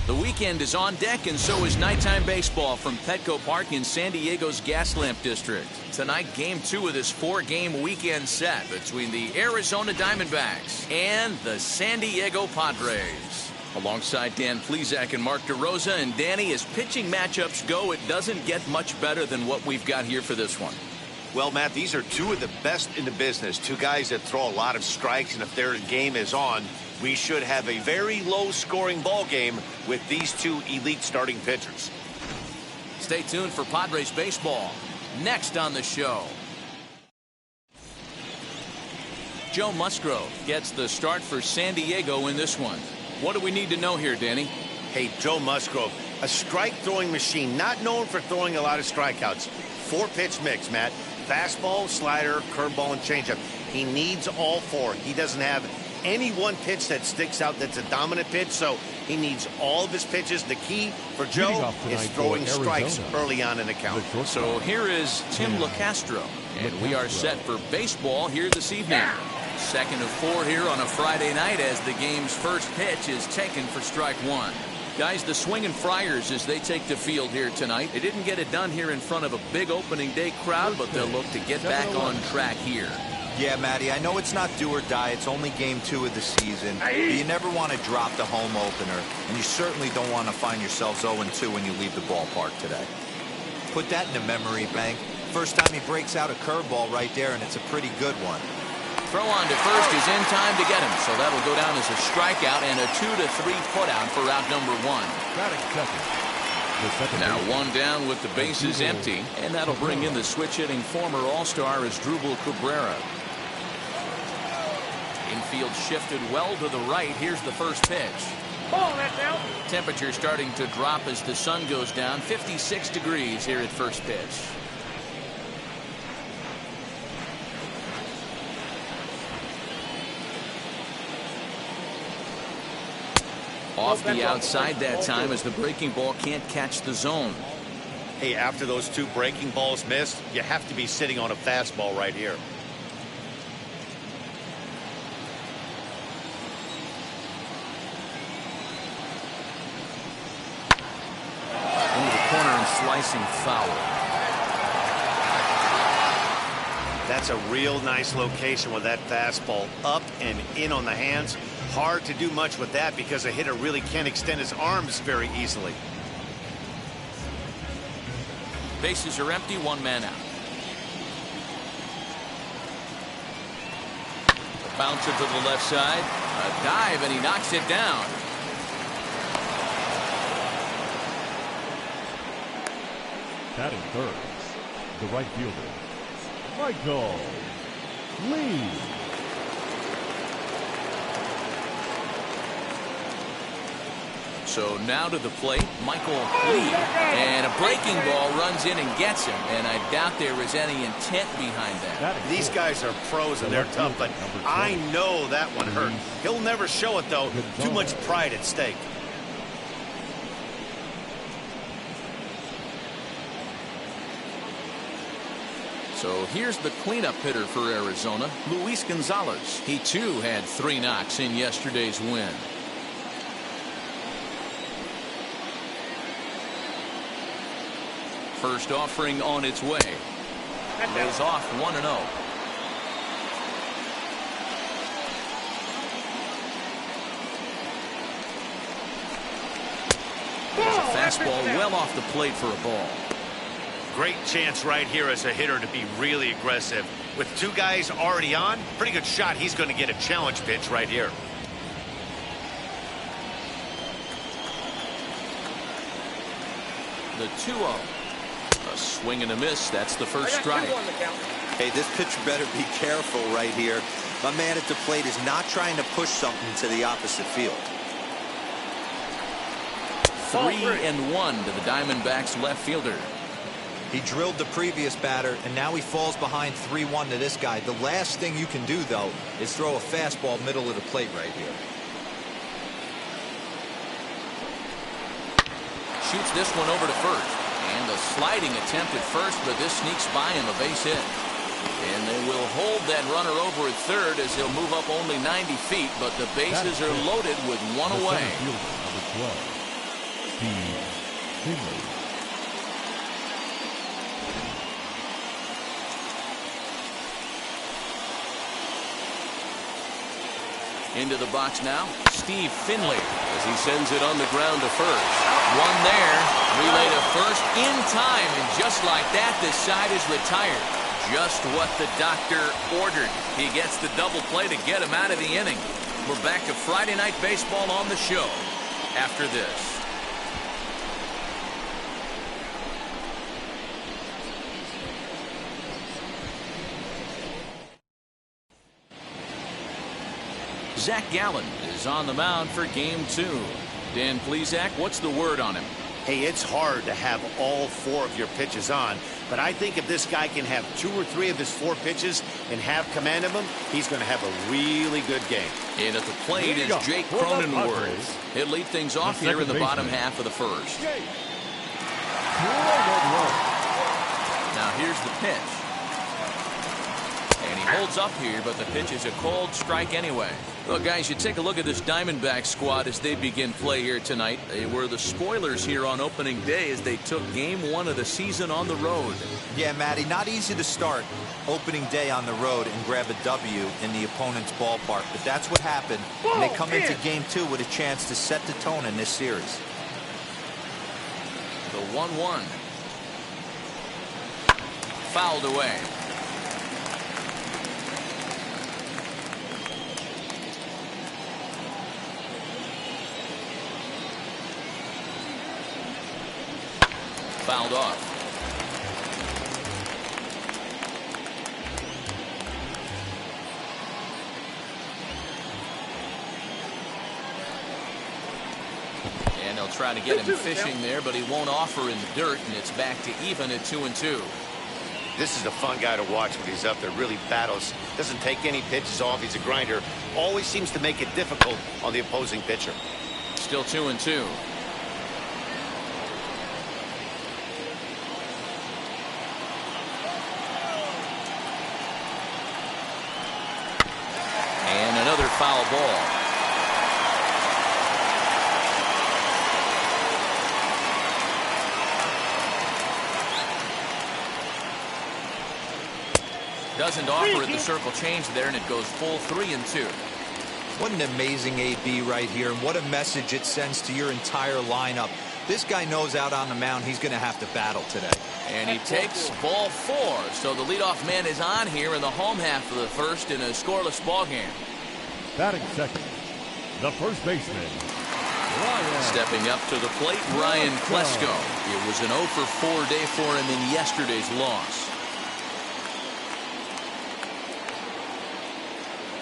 The weekend is on deck, and so is nighttime baseball from Petco Park in San Diego's Gaslamp District. Tonight, Game 2 of this 4-game weekend set between the Arizona Diamondbacks and the San Diego Padres. Alongside Dan Plesac and Mark DeRosa, and Danny, as pitching matchups go, it doesn't get much better than what we've got here for this one. Well, Matt, these are two of the best in the business. Two guys that throw a lot of strikes, and if their game is on, we should have a very low-scoring ball game with these two elite starting pitchers. Stay tuned for Padres baseball next on the show. Joe Musgrove gets the start for San Diego in this one. What do we need to know here, Danny? Hey, Joe Musgrove, a strike-throwing machine, not known for throwing a lot of strikeouts. 4-pitch mix, Matt. Fastball, slider, curveball, and changeup. He needs all 4. He doesn't have any one pitch that sticks out that's a dominant pitch, so he needs all of his pitches. The key for Joe is throwing strikes early on in the count. So here is Tim LaCastro, and we are set for baseball here this evening. Second of 4 here on a Friday night as the game's first pitch is taken for strike 1. Guys, the Swingin' Friars as they take the field here tonight. They didn't get it done here in front of a big opening day crowd, but they'll look to get back on track here. Yeah, Matty, I know it's not do or die. It's only game 2 of the season. But you never want to drop the home opener, and you certainly don't want to find yourselves 0-2 when you leave the ballpark today. Put that in the memory bank. First time he breaks out a curveball right there, and it's a pretty good one. Throw on to first is in time to get him, so that'll go down as a strikeout and a 2-3 putout for out number 1. Now 1 down with the bases empty, and that'll bring in the switch-hitting former All-Star Asdrubal Cabrera. Infield shifted well to the right. Here's the first pitch. Temperature starting to drop as the sun goes down. 56 degrees here at first pitch. Off the outside that time as the breaking ball can't catch the zone. Hey, after those 2 breaking balls missed, you have to be sitting on a fastball right here. Into the corner and slicing foul. That's a real nice location with that fastball up and in on the hands. Hard to do much with that because a hitter really can't extend his arms very easily. Bases are empty, 1 man out. Bounce it to the left side. A dive, and he knocks it down. Batting third, the right fielder, Michael Lee. So now to the plate, Michael Lee. And a breaking ball runs in and gets him. And I doubt there is any intent behind that. These guys are pros and they're tough, but I know that one hurt. He'll never show it, though. Too much pride at stake. So here's the cleanup hitter for Arizona, Luis Gonzalez. He, too, had 3 knocks in yesterday's win. First offering on its way. Lays off 1-0. There's a fastball well off the plate for a ball. Great chance right here as a hitter to be really aggressive. With 2 guys already on, pretty good shot. He's going to get a challenge pitch right here. The 2-0. A swing and a miss. That's the first strike. Hey, this pitcher better be careful right here. My man at the plate is not trying to push something to the opposite field. 3-1 to the Diamondbacks left fielder. He drilled the previous batter, and now he falls behind 3-1 to this guy. The last thing you can do, though, is throw a fastball middle of the plate right here. Shoots this one over to first. And a sliding attempt at first, but this sneaks by him, a base hit. And they will hold that runner over at third as he'll move up only 90 feet, but the bases are loaded with 1 away. Steve Finley. Into the box now, Steve Finley, as he sends it on the ground to first. One there, relay to first in time, and just like that, this side is retired. Just what the doctor ordered. He gets the double play to get him out of the inning. We're back to Friday Night Baseball on the show after this. Zach Gallen is on the mound for game 2. Dan Plesac, what's the word on him? Hey, it's hard to have all 4 of your pitches on, but I think if this guy can have 2 or 3 of his 4 pitches and have command of them, he's going to have a really good game. And at the plate is Jake Cronenworth. He'll lead things off here in the bottom half of the first. Now here's the pitch. And he holds up here, but the pitch is a cold strike anyway. Well, guys, you take a look at this Diamondbacks squad as they begin play here tonight. They were the spoilers here on opening day as they took game 1 of the season on the road. Yeah, Matty, not easy to start opening day on the road and grab a W in the opponent's ballpark, but that's what happened. And they come into game 2 with a chance to set the tone in this series. The 1-1. Fouled away. Fouled off. And they'll try to get him fishing there, but he won't offer in the dirt, and it's back to even at 2-2. This is a fun guy to watch when he's up there. Really battles. Doesn't take any pitches off. He's a grinder. Always seems to make it difficult on the opposing pitcher. Still 2-2. Another foul ball. Doesn't offer at the circle change there, and it goes full 3-2. What an amazing AB right here, and what a message it sends to your entire lineup. This guy knows out on the mound he's going to have to battle today. And he takes ball 4, so the leadoff man is on here in the home half of the first in a scoreless ball game. Batting second, the first baseman, Ryan. Stepping up to the plate, Ryan Klesko. It was an 0-for-4 day for him in yesterday's loss.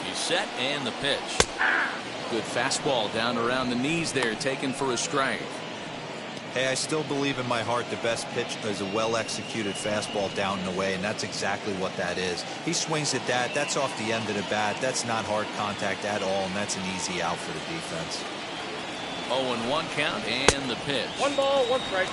He's set, and the pitch. Good fastball down around the knees there, taken for a strike. Hey, I still believe in my heart the best pitch is a well-executed fastball down and away, and that's exactly what that is. He swings at that. That's off the end of the bat. That's not hard contact at all, and that's an easy out for the defense. 0-1 count, and the pitch. 1 ball, 1 strike.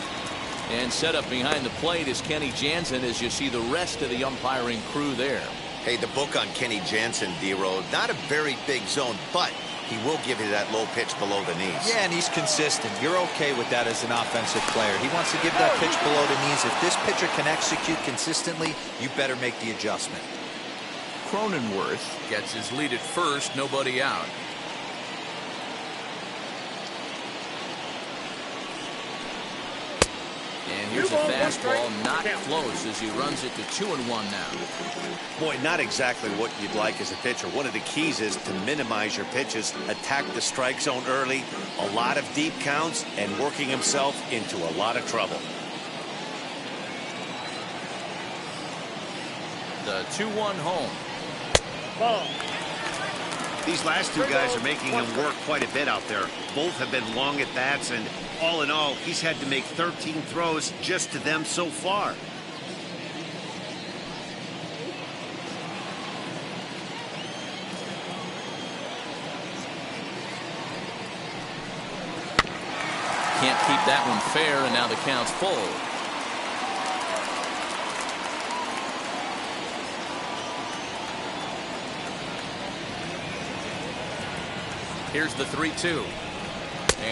And set up behind the plate is Kenny Jansen as you see the rest of the umpiring crew there. Hey, the book on Kenny Jansen, D-Road, not a very big zone, but he will give you that low pitch below the knees. Yeah, and he's consistent. You're okay with that as an offensive player. He wants to give that pitch below the knees. If this pitcher can execute consistently, you better make the adjustment. Cronenworth gets his lead at first, nobody out. And here's a fastball, not close as he runs it to 2-1 now. Boy, not exactly what you'd like as a pitcher. One of the keys is to minimize your pitches, attack the strike zone early, a lot of deep counts, and working himself into a lot of trouble. The 2-1 home. Ball. These last two guys are making him work quite a bit out there. Both have been long at bats, and all in all, he's had to make 13 throws just to them so far. Can't keep that one fair, and now the count's full. Here's the 3-2.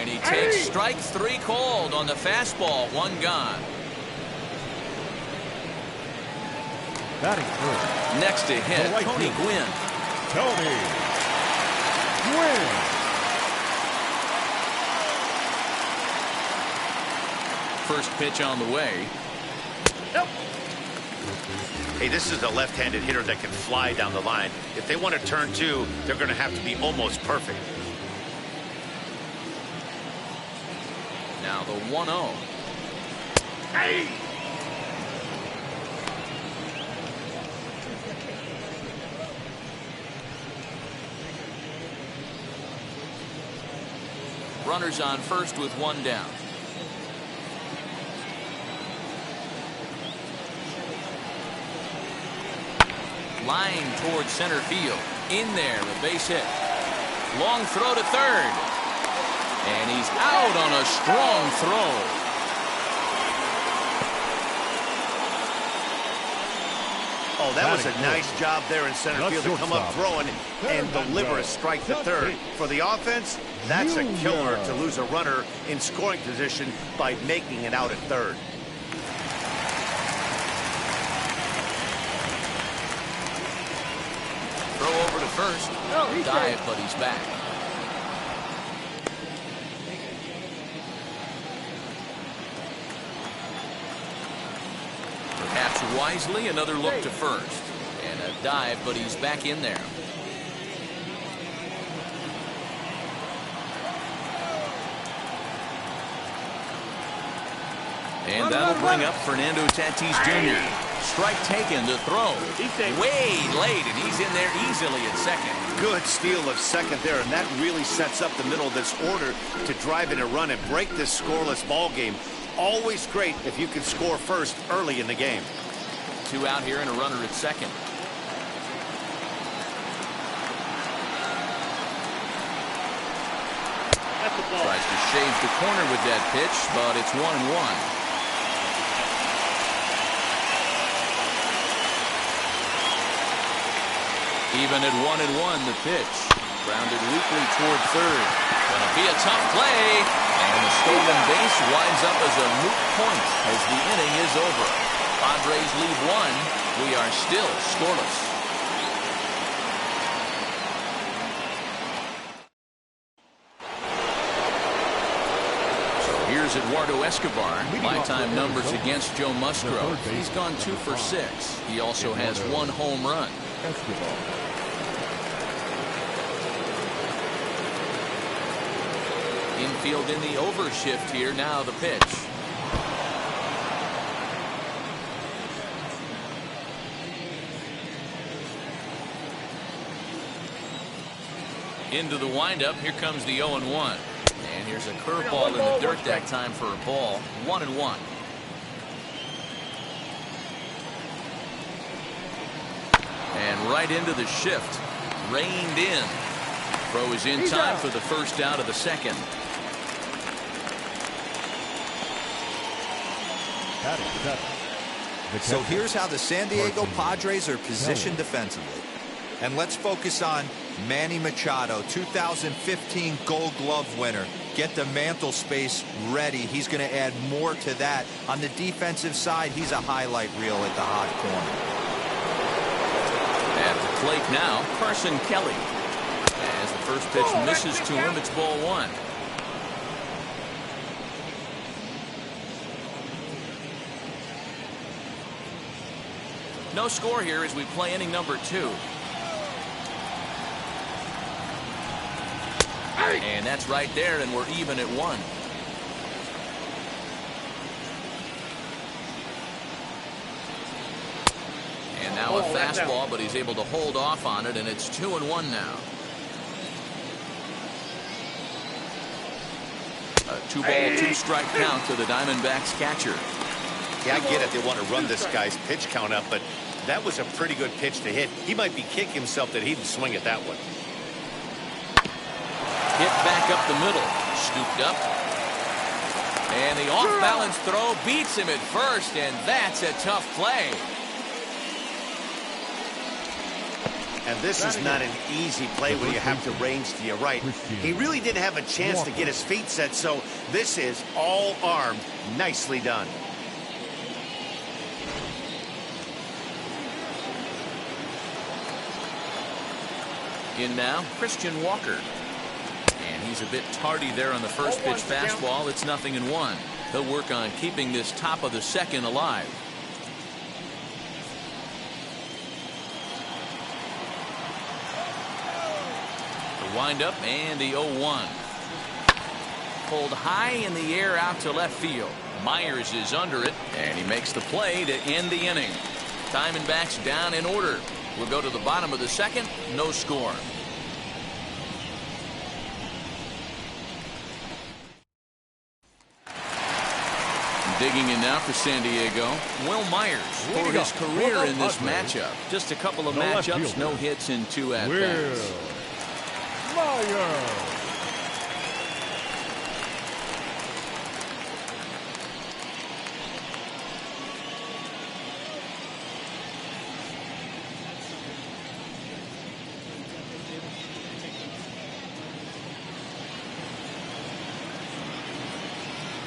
And he takes strike 3 called on the fastball. 1 gone. Batting first. Next to hit, right Tony field. Gwynn. Tony Gwynn. First pitch on the way. Hey, this is a left-handed hitter that can fly down the line. If they want to turn 2, they're going to have to be almost perfect. Now the 1-0. Hey! Runners on first with 1 down. Line towards center field. In there, a base hit. Long throw to third. And he's out on a strong throw. Oh, that was a nice job there in center field to come up throwing and deliver a strike to third. For the offense, that's a killer to lose a runner in scoring position by making it out at third. Throw over to first. Dive, but he's back. Perhaps wisely, another look to first. And a dive, but he's back in there. And that'll bring up Fernando Tatis Jr. Strike taken to throw. Way late, and he's in there easily at second. Good steal of second there, and that really sets up the middle of this order to drive in a run and break this scoreless ball game. Always great if you can score first early in the game. 2 out here and a runner at second. Tries to shave the corner with that pitch, but it's 1-1. Even at 1-1, the pitch. Grounded weakly toward third. Gonna be a tough play. And the stolen base winds up as a moot point as the inning is over. Padres lead 1. We are still scoreless. Here's Eduardo Escobar. Lifetime numbers against Joe Musgrove. He's gone 2 for 6. He also has 1 home run. Infield in the overshift here. Now the pitch. Into the windup. Here comes the 0-1. And here's a curveball in the dirt that time for a ball. 1-1. And right into the shift. Reined in. Throw is in time for the first out of the second. So here's how the San Diego Padres are positioned defensively. And let's focus on Manny Machado, 2015 Gold Glove winner. Get the mantle space ready. He's going to add more to that. On the defensive side, he's a highlight reel at the hot corner. At the plate now, Carson Kelly. As the first pitch misses to him, it's ball 1. No score here as we play inning number 2. And that's right there, and we're even at 1. And now a fastball, but he's able to hold off on it, and it's 2-1 now. A 2-ball, 2-strike count to the Diamondbacks catcher. Yeah, I get it. They want to run this guy's pitch count up, but that was a pretty good pitch to hit. He might be kicking himself that he didn't swing at that one. Hit back up the middle. Scooped up. And the off-balance throw beats him at first, and that's a tough play. And this is not an easy play when you have to range to your right. He really didn't have a chance to get his feet set, so this is all arm. Nicely done. In now, Christian Walker. And he's a bit tardy there on the first pitch fastball. It's 0-1. He'll work on keeping this top of the second alive. The windup and the 0-1. Pulled high in the air out to left field. Myers is under it, and he makes the play to end the inning. Diamondbacks down in order. We'll go to the bottom of the second. No score. Digging in now for San Diego, Will Myers for his career in this matchup. Just a couple of matchups, no hits in 2 at-bats. Myers.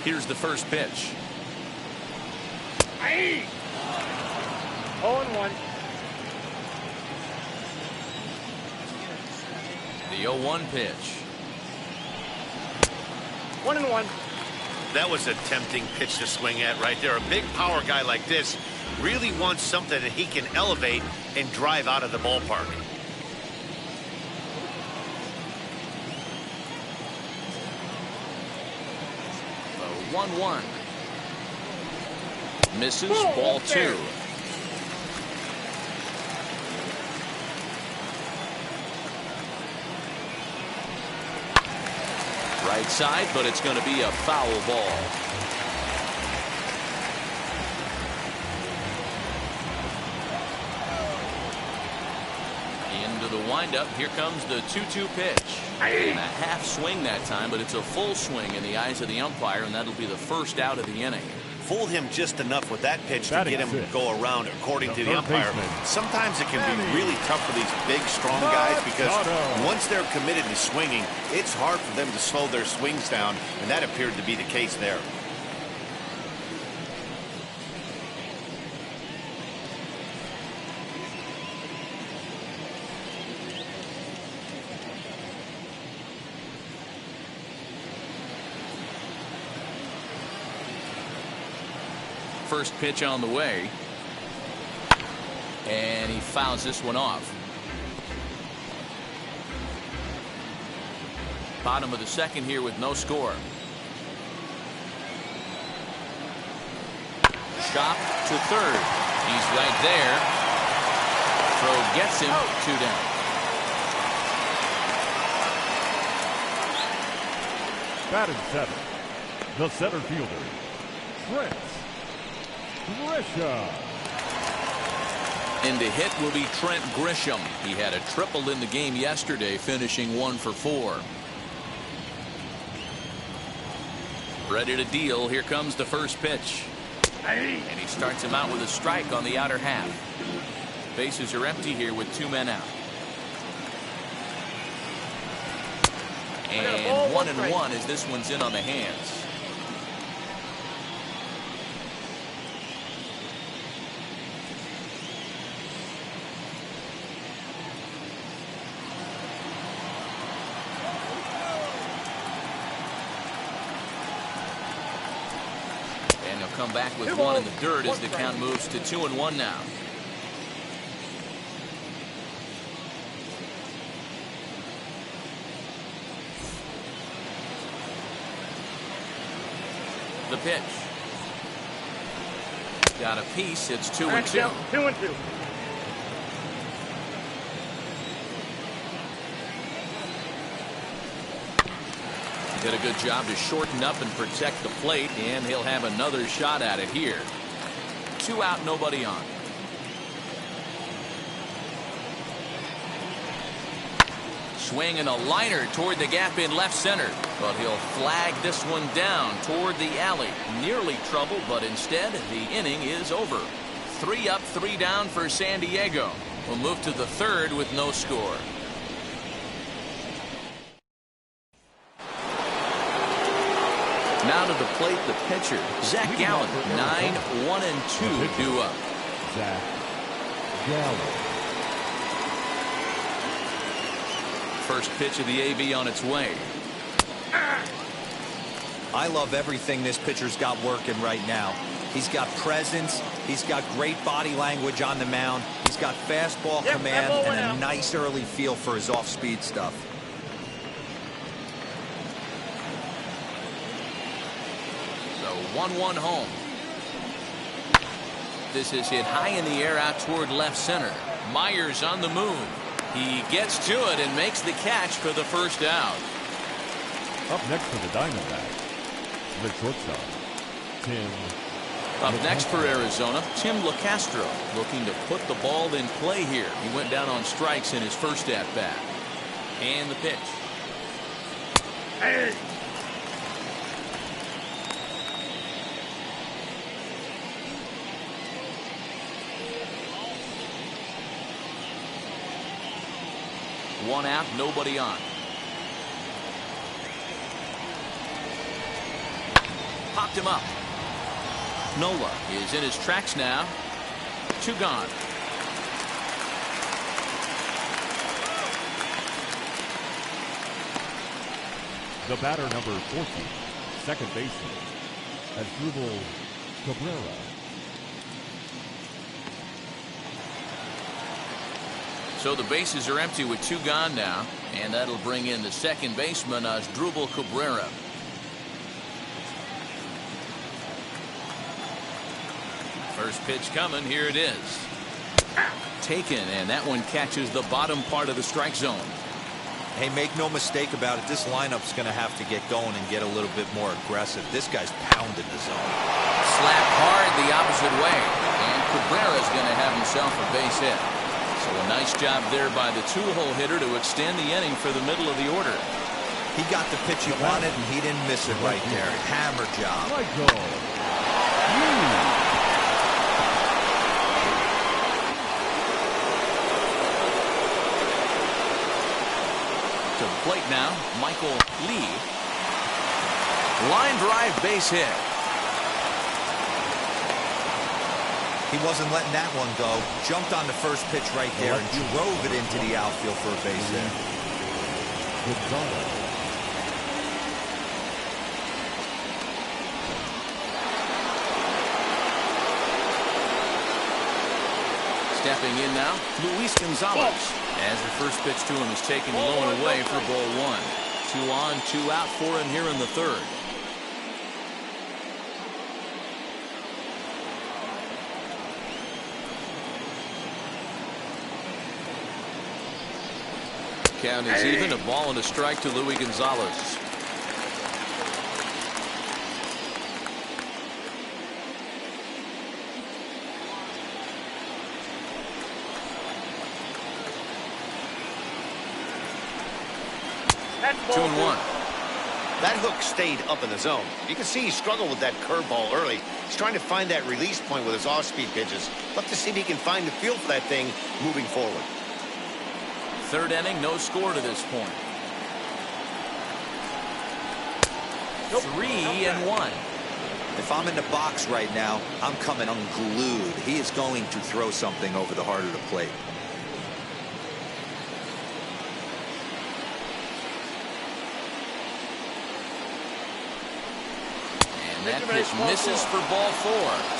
Here's the first pitch. 0-1. The 0-1 pitch. 1-1. That was a tempting pitch to swing at right there. A big power guy like this really wants something that he can elevate and drive out of the ballpark. The 1-1. Misses, ball 2. Right side, but it's going to be a foul ball. Into the windup. Here comes the 2-2 pitch. And a half swing that time, but it's a full swing in the eyes of the umpire, and that'll be the first out of the inning. Fooled him just enough with that pitch to get him to go around, according to the umpire. Sometimes it can be really tough for these big, strong guys because once they're committed to swinging, it's hard for them to slow their swings down, and that appeared to be the case there. First pitch on the way, and he fouls this one off. Bottom of the second here with no score. Chop to third. He's right there. Throw gets him. 2 down. Batting 7th, the center fielder, Trent Grisham. And the hit will be Trent Grisham. He had a triple in the game yesterday, finishing 1 for 4. Ready to deal. Here comes the first pitch. And he starts him out with a strike on the outer half. Bases are empty here with 2 men out. And 1-1 as this one's in on the hands. Come back with 1 in the dirt as the count moves to 2-1 now. The pitch. Got a piece. It's 2-2. 2-2. Did a good job to shorten up and protect the plate, and he'll have another shot at it here. 2 out, nobody on. Swing and a liner toward the gap in left center, but he'll flag this one down toward the alley. Nearly trouble, but instead the inning is over. 3 up, 3 down for San Diego. We'll move to the third with no score. Now to the plate, the pitcher, Zach Gallen. 9-1-2 due up. Zach Gallen. First pitch of the AB on its way. I love everything this pitcher's got working right now. He's got presence. He's got great body language on the mound. He's got fastball command and a nice early feel for his off-speed stuff. So 1-1 home. This is hit high in the air out toward left center. Myers on the move. He gets to it and makes the catch for the first out. Up next for the Diamondbacks, the shortstop, Tim. Up next for Arizona, Tim LeCastro, looking to put the ball in play here. He went down on strikes in his first at-bat. And the pitch. Hey. One out, nobody on. Popped him up. Nola is in his tracks now. 2 gone. The batter, number 14, second baseman, Asdrubal Cabrera. So the bases are empty with 2 gone now, and that'll bring in the second baseman, Asdrubal Cabrera. First pitch coming. Here it is. Taken, and that one catches the bottom part of the strike zone. Hey, make no mistake about it. This lineup's going to have to get going and get a little bit more aggressive. This guy's pounding the zone. Slapped hard the opposite way, and Cabrera's going to have himself a base hit. So a nice job there by the 2-hole hitter to extend the inning for the middle of the order. He got the pitch he wanted, and he didn't miss it right there. Hammer job. To the plate now, Michael Lee. Line drive base hit. He wasn't letting that one go. Jumped on the first pitch right there and drove it into the outfield for a base hit. Stepping in now, Luis Gonzalez. As the first pitch to him is taken low and away for ball 1. 2 on, 2 out for him here in the third. Count is even. A ball and a strike to Luis Gonzalez. That's 2-1. That hook stayed up in the zone. You can see he struggled with that curveball early. He's trying to find that release point with his off-speed pitches. Love to see if he can find the feel for that thing moving forward. Third inning, no score to this point. 3-1. If I'm in the box right now, I'm coming unglued. He is going to throw something over the heart of the plate. That pitch misses for ball 4.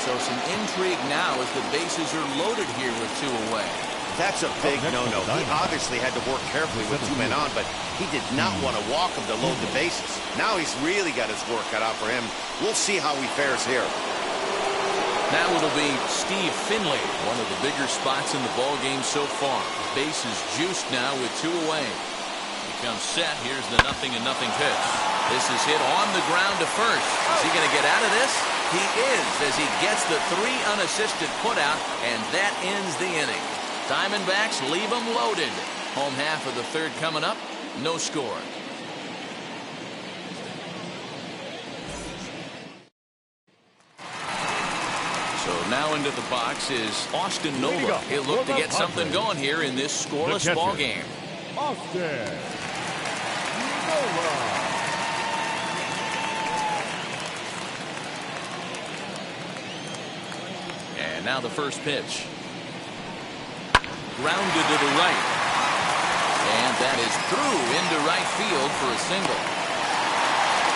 So some intrigue now as the bases are loaded here with 2 away. That's a big no-no. He obviously had to work carefully with 2 men on, but he did not want to walk him to load the bases. Now he's really got his work cut out for him. We'll see how he fares here. Now it'll be Steve Finley, one of the bigger spots in the ball game so far. Bases juiced now with 2 away. He comes set. Here's the 0-0 pitch. This is hit on the ground to first. Is he going to get out of this? He is, as he gets the 3 unassisted putout, and that ends the inning. Diamondbacks leave them loaded. Home half of the third coming up. No score. So Now into the box is Austin Nola. He'll look to get something going here in this scoreless ball game. Austin Nola. And now the first pitch. Grounded to the right. And that is through into right field for a single.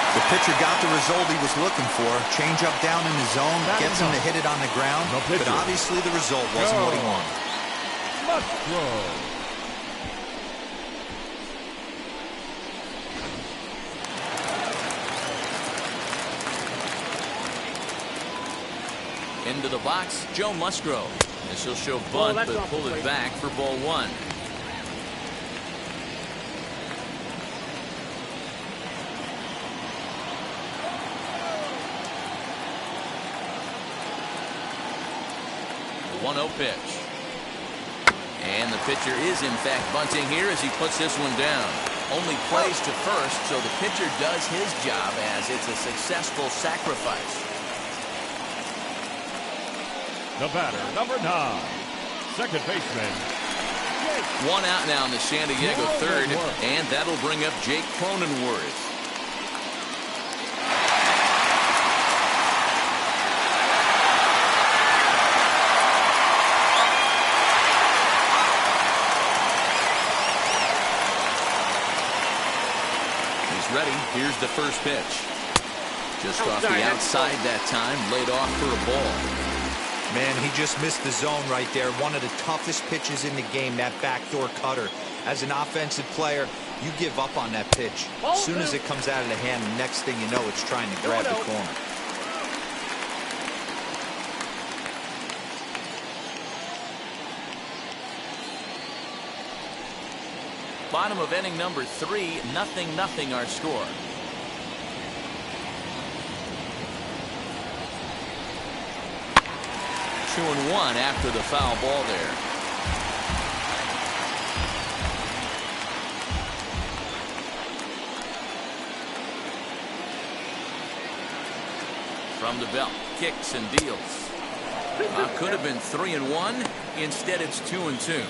The pitcher got the result he was looking for. Change up down in the zone, gets him to hit it on the ground. But obviously the result wasn't what he wanted. Musgrove. Into the box, Joe Musgrove. This will show bunt, but pull it back for ball one. The 1-0 pitch. And the pitcher is in fact bunting here as he puts this one down. Only plays to first, so the pitcher does his job as it's a successful sacrifice. The batter, number 9, second baseman. One out now in the San Diego third, and that'll bring up Jake Cronenworth. He's ready. Here's the first pitch. Just off the outside that time, laid off for a ball. Man, he just missed the zone right there. One of the toughest pitches in the game, that backdoor cutter. As an offensive player, you give up on that pitch. As soon as it comes out of the hand, the next thing you know, it's trying to grab the corner. Bottom of inning number 3, 0-0 our score. 2-1 after the foul ball there. From the belt, kicks and deals. Could have been 3-1. Instead, it's 2-2.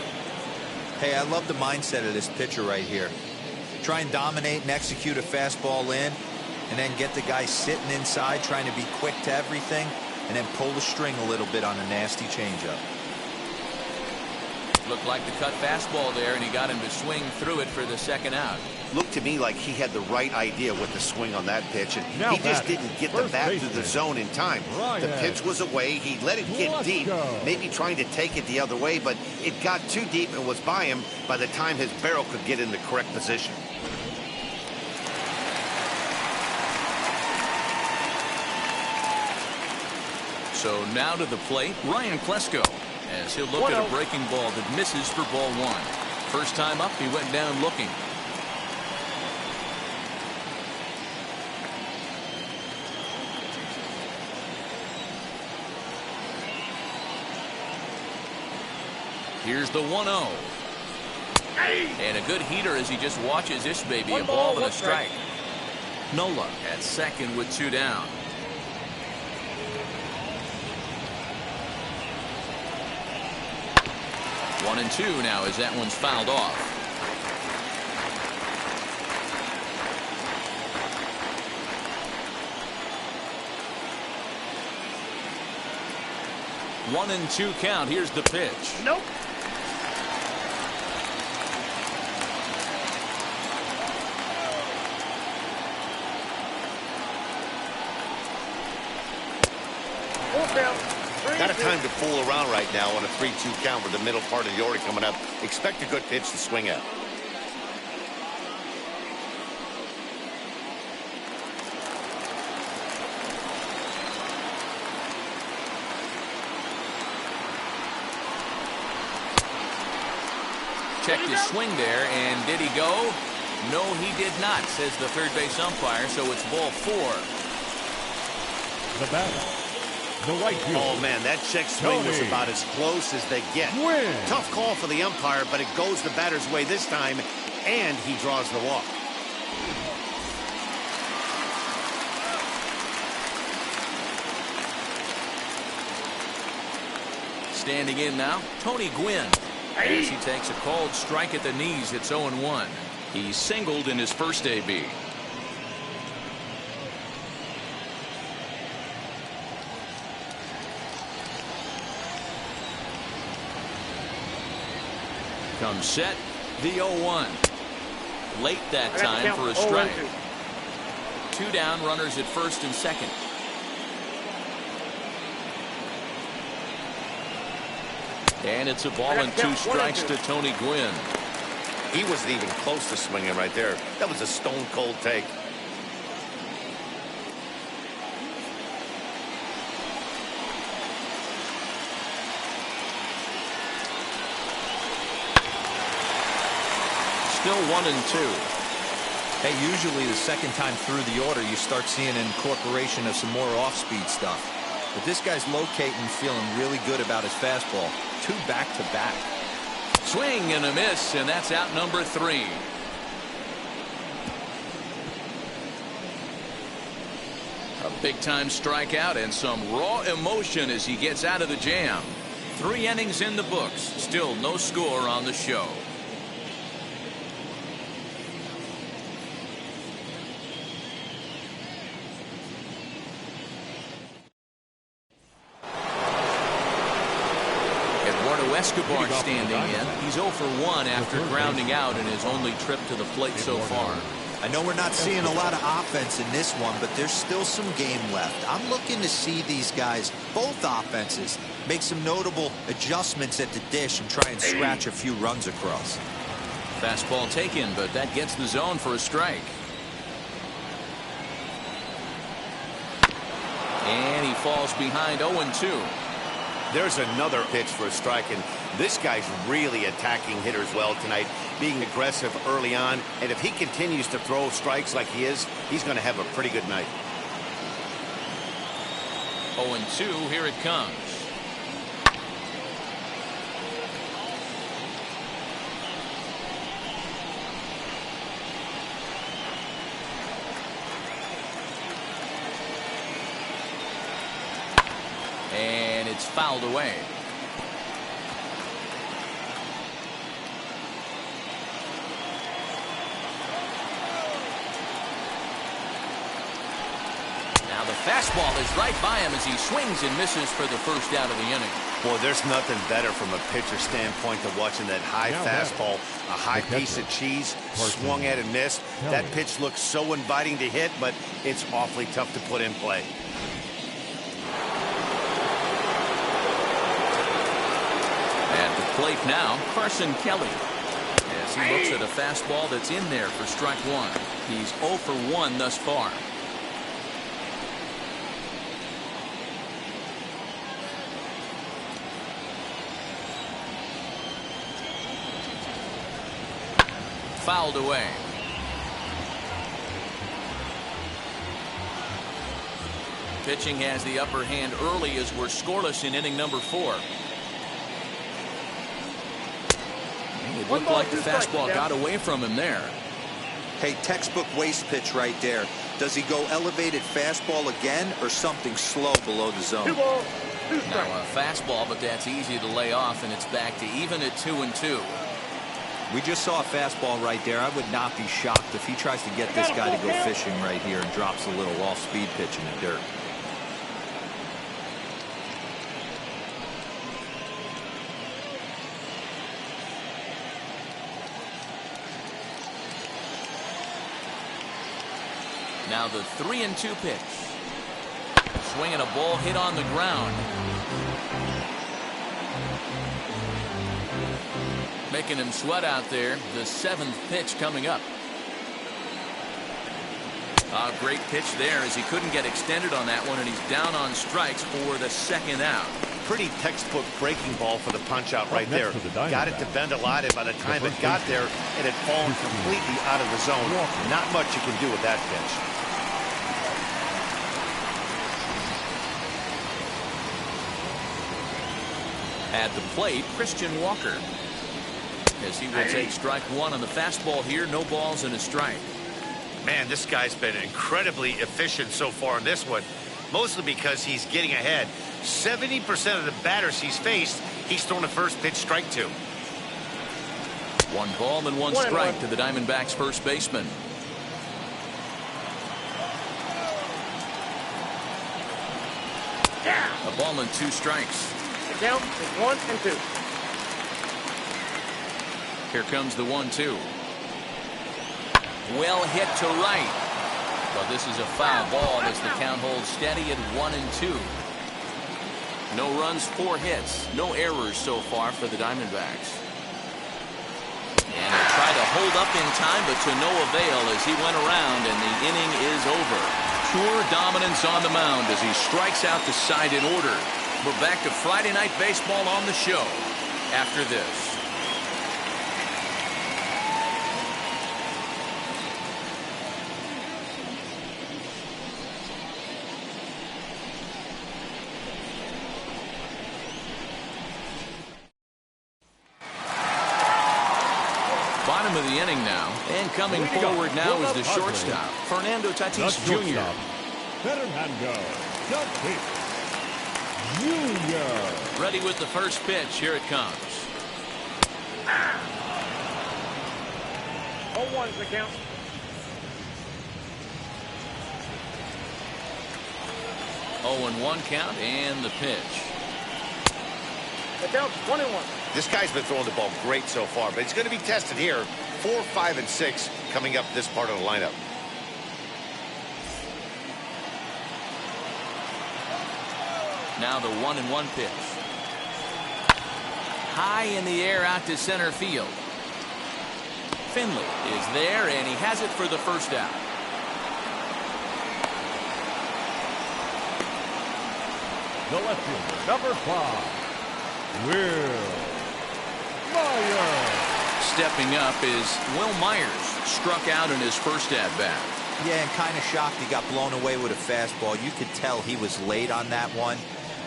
Hey, I love the mindset of this pitcher right here. Try and dominate and execute a fastball in, and then get the guy sitting inside trying to be quick to everything, and then pull the string a little bit on a nasty changeup. Looked like the cut fastball there, and he got him to swing through it for the second out. Looked to me like he had the right idea with the swing on that pitch, and he just didn't get the bat to the zone in time. The pitch was away. He let it get deep, maybe trying to take it the other way, but it got too deep and was by him by the time his barrel could get in the correct position. So now to the plate, Ryan Klesko, as he'll look at a breaking ball that misses for ball one. First time up, he went down looking. Here's the 1-0. And a good heater as he just watches this baby, a ball and a strike. Nola at second with 2 down. One and 2 now as that one's fouled off. One and 2 count. Here's the pitch. Nope. Not a time to fool around right now on a 3-2 count with the middle part of the order coming up. Expect a good pitch to swing at. Checked his swing there, and did he go? No, he did not, says the third base umpire, so it's ball 4. The batter, the right fielder. Oh, man, that check swing was about as close as they get. Tough call for the umpire, but it goes the batter's way this time, and he draws the walk. Standing in now, Tony Gwynn. As he takes a called strike at the knees, it's 0-1. He singled in his first AB. Comes set, the 0-1. Late that time for a strike. 2 down, runners at first and second. And it's a ball and 2 strikes to Tony Gwynn. He wasn't even close to swinging right there. That was a stone cold take. Still 1-2. Hey, usually the second time through the order, you start seeing an incorporation of some more off-speed stuff. But this guy's locating, feeling really good about his fastball. 2 back-to-back. Swing and a miss, and that's out number 3. A big-time strikeout and some raw emotion as he gets out of the jam. 3 innings in the books. Still no score on the show. Escobar standing in. He's 0 for 1 after grounding out in his only trip to the plate so far. I know we're not seeing a lot of offense in this one, but there's still some game left. I'm looking to see these guys, both offenses, make some notable adjustments at the dish and try and scratch a few runs across. Fastball taken, but that gets the zone for a strike. And he falls behind 0-2. There's another pitch for a strike, and this guy's really attacking hitters well tonight, being aggressive early on, and if he continues to throw strikes like he is, he's going to have a pretty good night. 0-2, here it comes. And it's fouled away. Now the fastball is right by him as he swings and misses for the first out of the inning. Boy, there's nothing better from a pitcher standpoint than watching that high fastball, a high piece of cheese, swung at and missed. That pitch looks so inviting to hit, but it's awfully tough to put in play. At the plate now, Carson Kelly. As he looks at a fastball that's in there for strike 1. He's 0 for 1 thus far. Fouled away. Pitching has the upper hand early as we're scoreless in inning number 4. It looked like the fastball got away from him there. Hey, textbook waste pitch right there. Does he go elevated fastball again or something slow below the zone? Now a fastball, but that's easy to lay off, and it's back to even at 2-2. We just saw a fastball right there. I would not be shocked if he tries to get this guy to go fishing right here and drops a little off-speed pitch in the dirt. Now the 3-2 pitch. Swinging a ball hit on the ground. Making him sweat out there. The 7th pitch coming up. A great pitch there as he couldn't get extended on that one, and he's down on strikes for the 2nd out. Pretty textbook breaking ball for the punch out right there. Got it to bend a lot, and by the time it got there, it had fallen completely out of the zone. Not much you can do with that pitch. At the plate, Christian Walker. As he will take strike 1 on the fastball here. No balls and a strike. Man, this guy's been incredibly efficient so far in this one, mostly because he's getting ahead. 70% of the batters he's faced, he's thrown a first pitch strike to. 1 ball and 1 strike to the Diamondbacks first baseman. A ball and 2 strikes. The count is 1 and 2. Here comes the 1-2. Well hit to right. But this is a foul ball as the count holds steady at 1 and 2. No runs, 4 hits, no errors so far for the Diamondbacks. And they try to hold up in time, but to no avail as he went around and the inning is over. Pure dominance on the mound as he strikes out the side in order. We're back to Friday Night Baseball on the show after this. Bottom of the inning now, and coming forward now is the shortstop, Fernando Tatis Jr. Fernando Tatis Jr. Ready with the first pitch. Here it comes. 0-1's the count. Oh, and 1 count, and the pitch. The count's 1 and 1. This guy's been throwing the ball great so far, but he's going to be tested here. 4, 5, and 6 coming up this part of the lineup. Now the 1-1 pitch. High in the air out to center field. Finley is there, and he has it for the first out. The left fielder, number 5, Will Myers. Stepping up is Will Myers. Struck out in his first at-bat. Yeah, and kind of shocked he got blown away with a fastball. You could tell he was late on that one.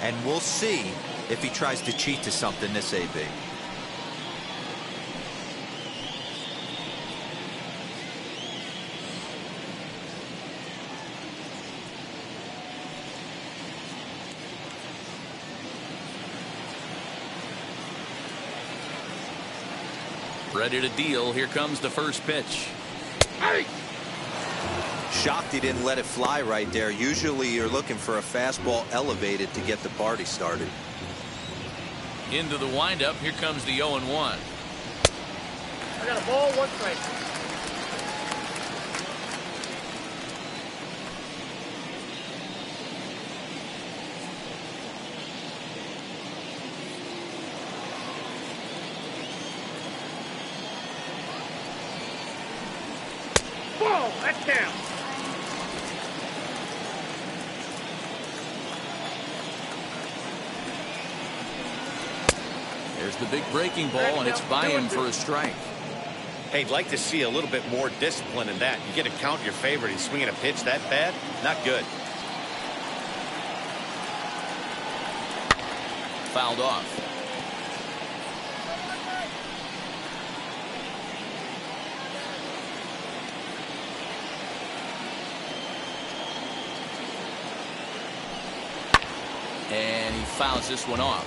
And we'll see if he tries to cheat to something this AB. Ready to deal. Here comes the first pitch. Hey! Shocked he didn't let it fly right there. Usually you're looking for a fastball elevated to get the party started. Into the windup. Here comes the 0-1. I got a ball, 1 strike. Ball, that's down. There's the big breaking ball, and it's by him for a strike. Hey, I'd like to see a little bit more discipline in that. You get a count in your favor, and he's swinging a pitch that bad? Not good. Fouled off. And he fouls this one off.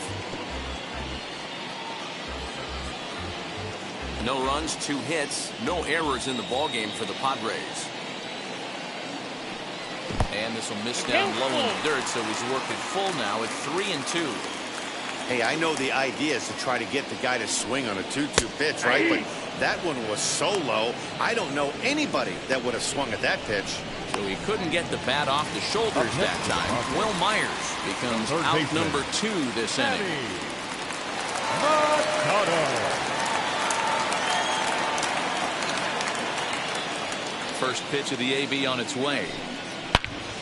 No runs, 2 hits, no errors in the ballgame for the Padres. And this will miss down low in the dirt, so he's worked it full now at 3 and 2. Hey, I know the idea is to try to get the guy to swing on a 2-2 pitch, right? But that one was so low, I don't know anybody that would have swung at that pitch. So he couldn't get the bat off the shoulders that time. Will Myers becomes out number 2 this inning. First pitch of the AB on its way.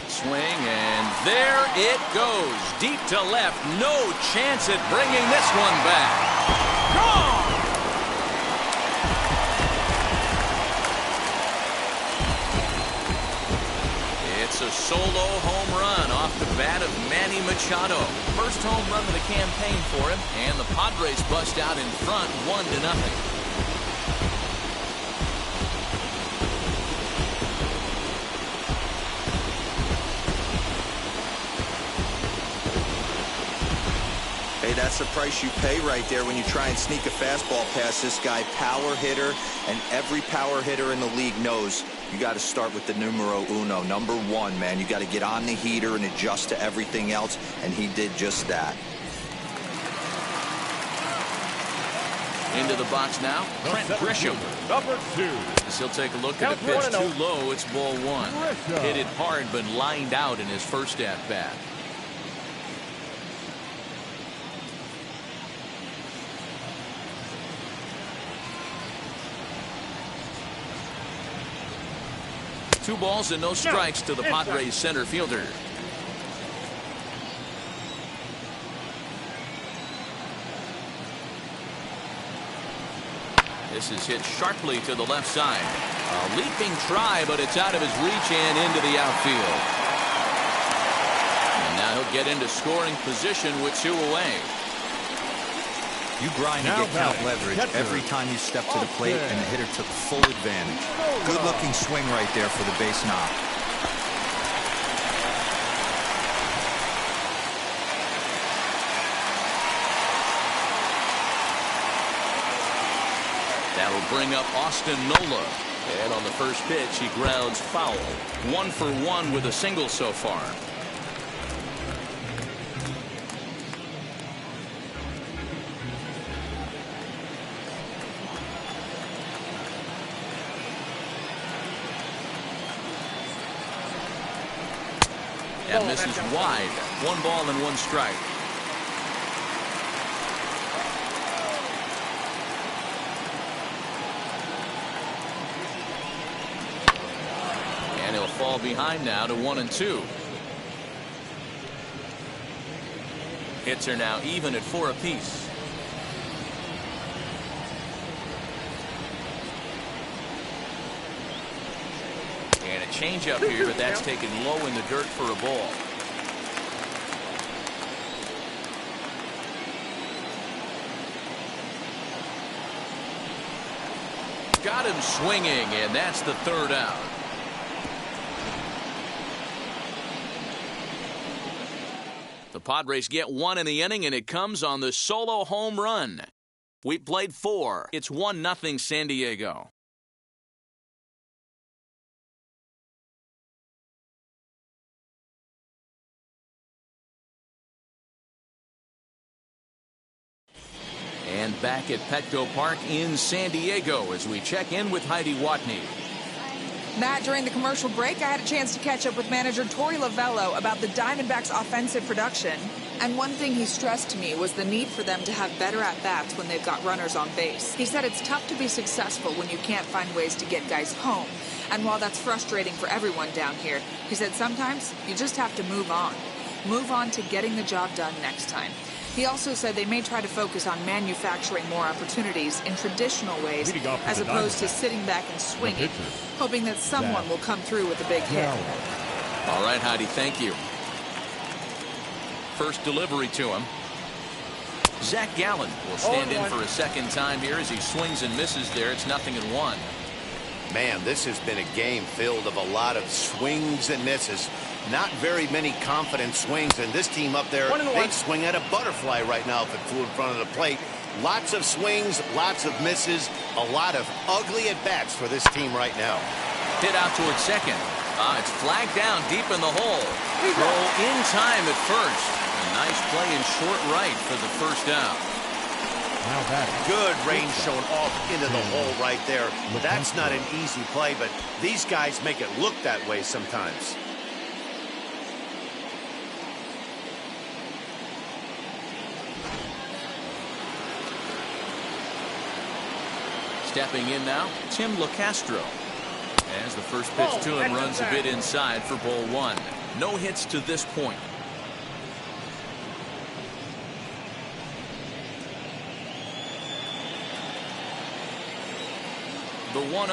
Swing, and there it goes. Deep to left. No chance at bringing this one back. Gone! It's a solo home run off the bat of Manny Machado. First home run of the campaign for him, and the Padres bust out in front 1-0. Hey, that's the price you pay right there when you try and sneak a fastball past this guy. Power hitter, and every power hitter in the league knows you got to start with the numero uno, number one, man. You got to get on the heater and adjust to everything else, and he did just that. Into the box now, Trent Grisham. Number 2. As he'll take a look at the pitch too low. It's ball one. Hit it hard, but lined out in his first at-bat. Two balls and no strikes to the Padres center fielder. This is hit sharply to the left side. A leaping try, but it's out of his reach and into the outfield. And now he'll get into scoring position with 2 away. You grind to get count leverage every time you step to the plate, and the hitter took full advantage. Good-looking swing right there for the base knock. That'll bring up Austin Nola. And on the first pitch, he grounds foul. 1 for 1 with a single so far. And misses wide. 1 ball and 1 strike. And he'll fall behind now to 1-2. Hits are now even at 4 apiece. Change up here, but that's taken low in the dirt for a ball. Got him swinging, and that's the 3rd out. The Padres get 1 in the inning, and it comes on the solo home run. We played 4. It's 1-0 San Diego. And back at Petco Park in San Diego as we check in with Heidi Watney. Matt, during the commercial break, I had a chance to catch up with manager Torey Lovello about the Diamondbacks' offensive production. And one thing he stressed to me was the need for them to have better at-bats when they've got runners on base. He said it's tough to be successful when you can't find ways to get guys home. And while that's frustrating for everyone down here, he said sometimes you just have to move on. Move on to getting the job done next time. He also said they may try to focus on manufacturing more opportunities in traditional ways as opposed to sitting back and swinging, hoping that someone will come through with a big hit. All right, Heidi, thank you. First delivery to him. Zach Gallen will stand in for a second time here as he swings and misses there. It's 0-1. Man, this has been a game filled of a lot of swings and misses. Not very many confident swings, and this team up there, they swing at a butterfly right now if it flew in front of the plate. Lots of swings, lots of misses, a lot of ugly at-bats for this team right now. Hit out towards second. It's flagged down deep in the hole. Throw in time at first. A nice play in short right for the first out. Good range shown off into the hole right there. That's not an easy play, but these guys make it look that way sometimes. Stepping in now, Tim LaCastro. As the first pitch to him runs a bit inside for ball 1. No hits to this point. The 1-0.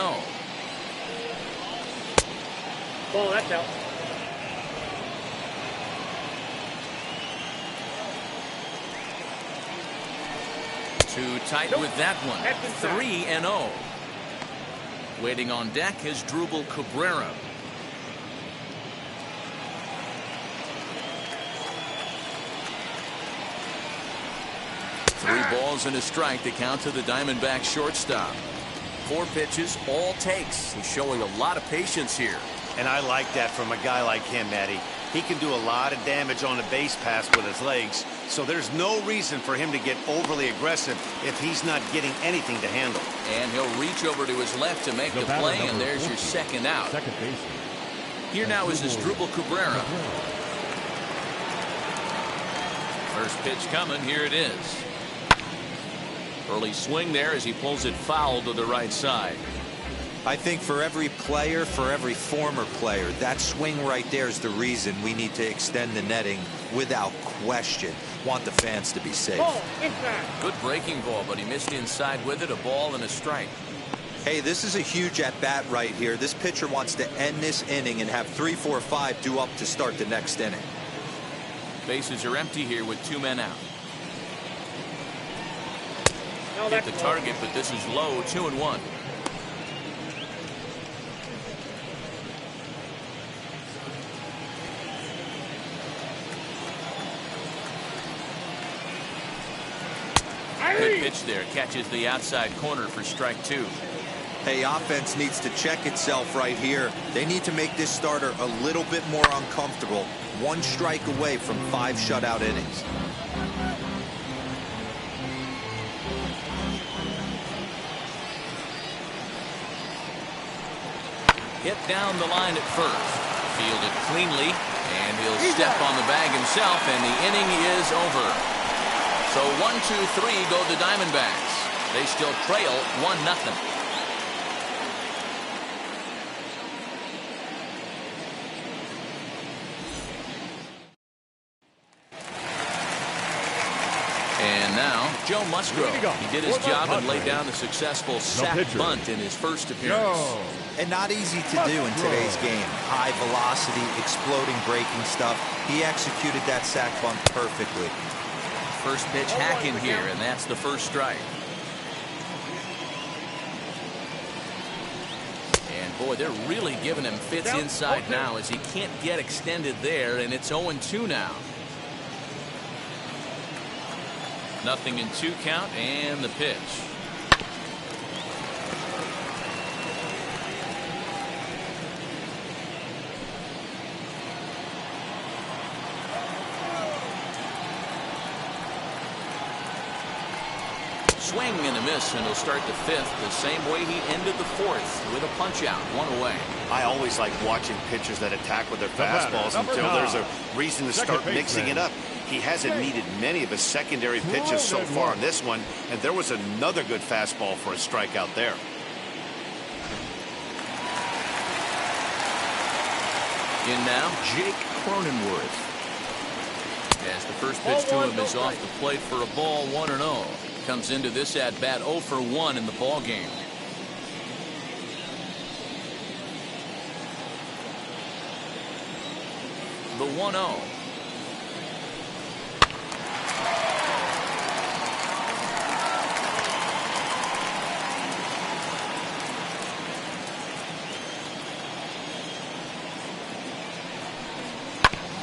Ball, that's out. Too tight with that one. 3-0. Waiting on deck is Drupal Cabrera. 3 balls and a strike to count to the Diamondbacks shortstop. 4 pitches, all takes. He's showing a lot of patience here. And I like that from a guy like him, Matty. He can do a lot of damage on a base pass with his legs, so there's no reason for him to get overly aggressive if he's not getting anything to handle. And he'll reach over to his left to make the play, and there's your second out. Second baseman. Here now is Asdrubal Cabrera. First pitch coming. Here it is. Early swing there as he pulls it foul to the right side. I think for every player, for every former player, that swing right there is the reason we need to extend the netting without question. Want the fans to be safe. Ball, inside. Good breaking ball, but he missed inside with it. A ball and a strike. Hey, this is a huge at-bat right here. This pitcher wants to end this inning and have 3, 4, 5 due up to start the next inning. Bases are empty here with 2 men out. No, Hit that's the ball. target, but this is low. 2-1. Good pitch there. Catches the outside corner for strike 2. Hey, offense needs to check itself right here. They need to make this starter a little bit more uncomfortable. 1 strike away from 5 shutout innings. Hit down the line at first. Fielded cleanly, and he'll step on the bag himself, and the inning is over. So 1-2-3 go the Diamondbacks. They still trail 1-0. And now Joe Musgrove. He did his job and laid down the successful sac bunt in his first appearance. And not easy to do in today's game. High velocity, exploding breaking stuff. He executed that sac bunt perfectly. First pitch hacking here, and that's the first strike. And boy, they're really giving him fits inside now as he can't get extended there, and it's 0-2 now. 0-2 count, and the pitch. Swing and a miss, and he'll start the 5th the same way he ended the 4th with a punch out, 1 away. I always like watching pitchers that attack with their fastballs until there's a reason to start mixing it up. He hasn't needed many of his secondary pitches so far in this one, and there was another good fastball for a strikeout there. In now, Jake Cronenworth. As the first pitch to him is off the plate for a ball, 1-0. Comes into this at bat 0 for 1 in the ball game. The 1-0.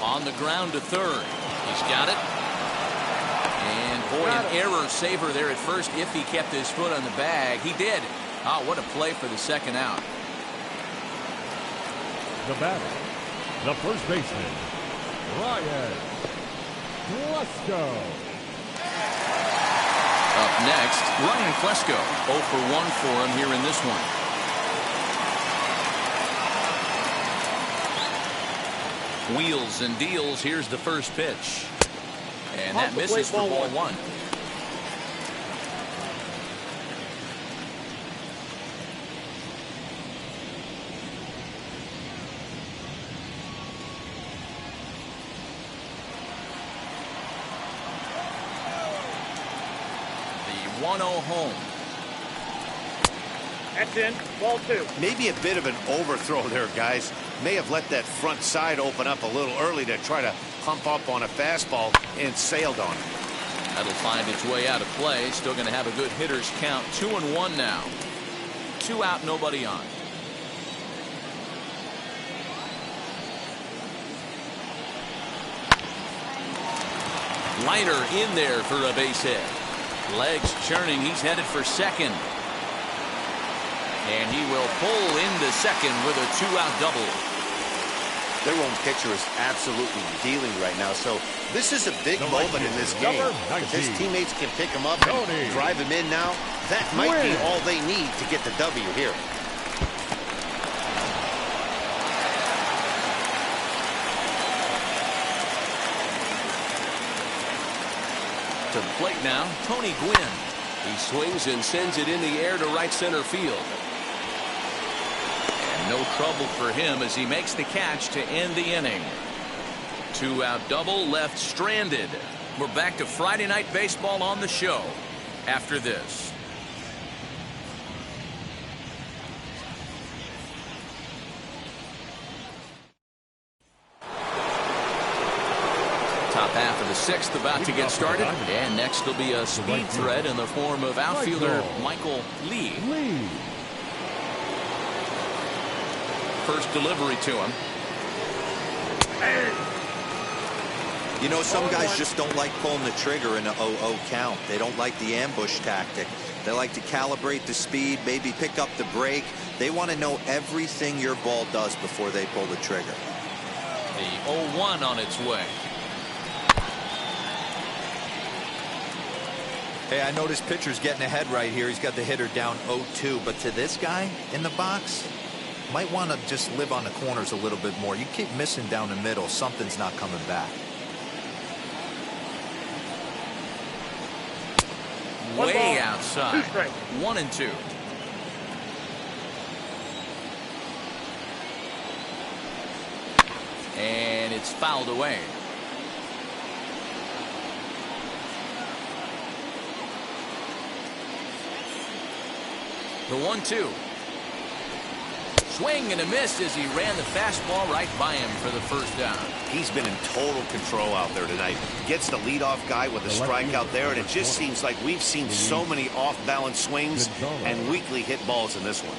On the ground to third. He's got it. And boy, an error saver there at first if he kept his foot on the bag. He did. Oh, what a play for the second out. The batter, the first baseman, Ryan Klesko. Up next, Ryan Klesko. 0 for 1 for him here in this one. Wheels and deals. Here's the first pitch. And that misses for ball 1. The 1-0 home. That's in. Ball 2. Maybe a bit of an overthrow there, guys. May have let that front side open up a little early to try to pump up on a fastball and sailed on it. That'll find its way out of play. Still going to have a good hitter's count. 2-1 now. 2 out, nobody on. Liner in there for a base hit. Legs churning. He's headed for second. And he will pull into second with a 2-out double. Their own pitcher is absolutely dealing right now. So this is a big moment in this game. If his teammates can pick him up and drive him in now, that might be all they need to get the W here. To the plate now, Tony Gwynn. He swings and sends it in the air to right center field. And no trouble for him as he makes the catch to end the inning. 2-out double, left stranded. We're back to Friday Night Baseball on the show after this. Top half of the sixth about to get started. And next will be a speed threat in the form of outfielder Michael Lee. First delivery to him. You know, some guys just don't like pulling the trigger in an 0-0 count. They don't like the ambush tactic. They like to calibrate the speed, maybe pick up the brake. They want to know everything your ball does before they pull the trigger. The 0-1 on its way. Hey, I noticed pitcher's getting ahead right here. He's got the hitter down 0-2, but to this guy in the box, might want to just live on the corners a little bit more. You keep missing down the middle, something's not coming back. Way outside. 1-2. And it's fouled away. The 1-2. Swing and a miss as he ran the fastball right by him for the first down. He's been in total control out there tonight. Gets the leadoff guy with a strikeout there, and it just seems like we've seen so many off-balance swings and weakly hit balls in this one.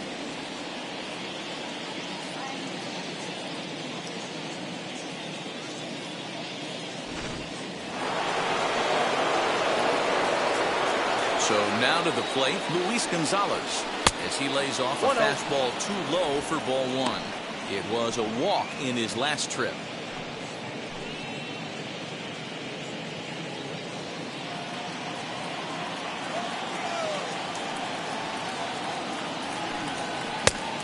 So now to the plate, Luis Gonzalez, as he lays off a fastball too low for ball one. It was a walk in his last trip.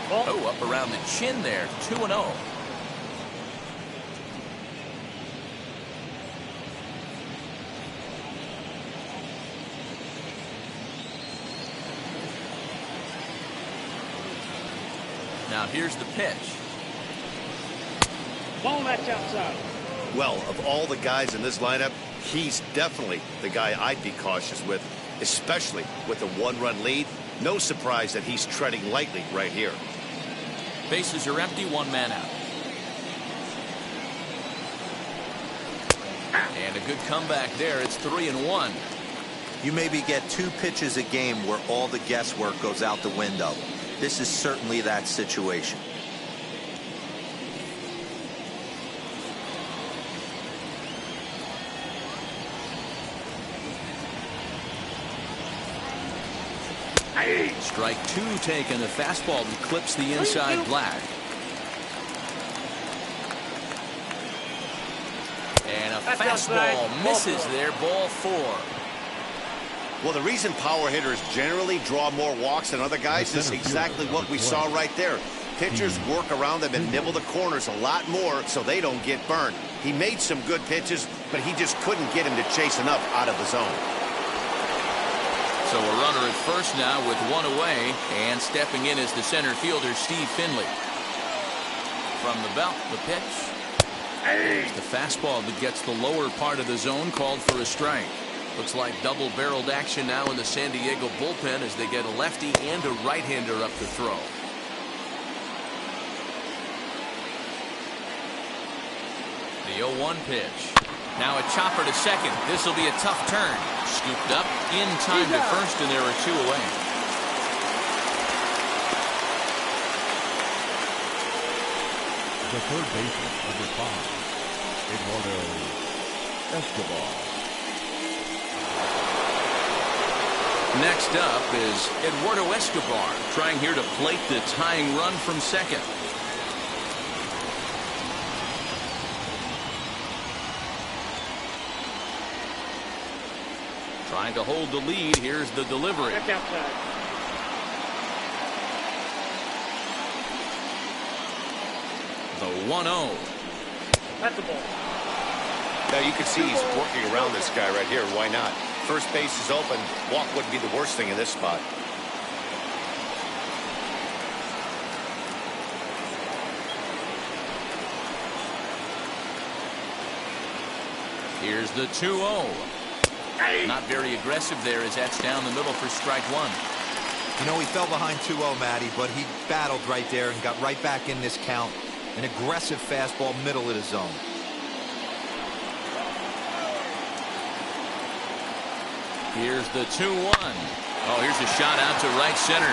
Oh, up around the chin there, 2-0. Now here's the pitch. Ball match outside. Well, of all the guys in this lineup, he's definitely the guy I'd be cautious with, especially with a one-run lead. No surprise that he's treading lightly right here. Bases are empty, one man out. And a good comeback there. It's 3-1. You maybe get 2 pitches a game where all the guesswork goes out the window. This is certainly that situation. Strike 2 taken. The fastball that clips the inside black. And a fastball misses there. Ball 4. Well, the reason power hitters generally draw more walks than other guys is exactly what we saw right there. Pitchers work around them and nibble the corners a lot more so they don't get burned. He made some good pitches, but he just couldn't get him to chase enough out of the zone. So a runner at first now with 1 away, and stepping in is the center fielder Steve Finley. From the belt, the pitch. The fastball that gets the lower part of the zone, called for a strike. Looks like double-barreled action now in the San Diego bullpen as they get a lefty and a right-hander up to throw. The 0-1 pitch. Now a chopper to second. This will be a tough turn. Scooped up in time to first, and there are 2 away. The third baseman, number 5, Eduardo Escobar. Next up is Eduardo Escobar, trying here to plate the tying run from second. Trying to hold the lead. Here's the delivery. Check outside. The 1-0. That's the ball. Now you can see he's working around this guy right here. Why not? First base is open. Walk wouldn't be the worst thing in this spot. Here's the 2-0. Not very aggressive there as that's down the middle for strike one. You know, he fell behind 2-0, Matty, but he battled right there and got right back in this count. An aggressive fastball, middle of the zone. Here's the 2-1. Oh, here's a shot out to right center.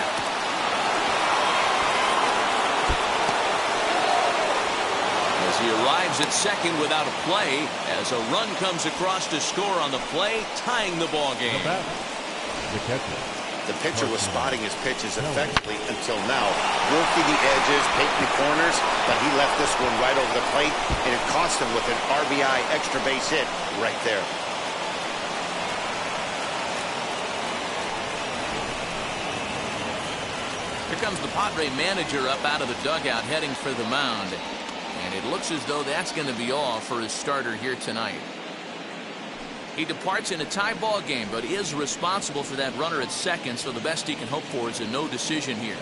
As he arrives at second without a play, as a run comes across to score on the play, tying the ball game. The catcher. The pitcher was spotting his pitches effectively until now, working the edges, taking the corners, but he left this one right over the plate, and it cost him with an RBI extra base hit right there. Here comes the Padre manager up out of the dugout heading for the mound. And it looks as though that's going to be all for his starter here tonight. He departs in a tie ball game, but is responsible for that runner at second, so the best he can hope for is a no decision here.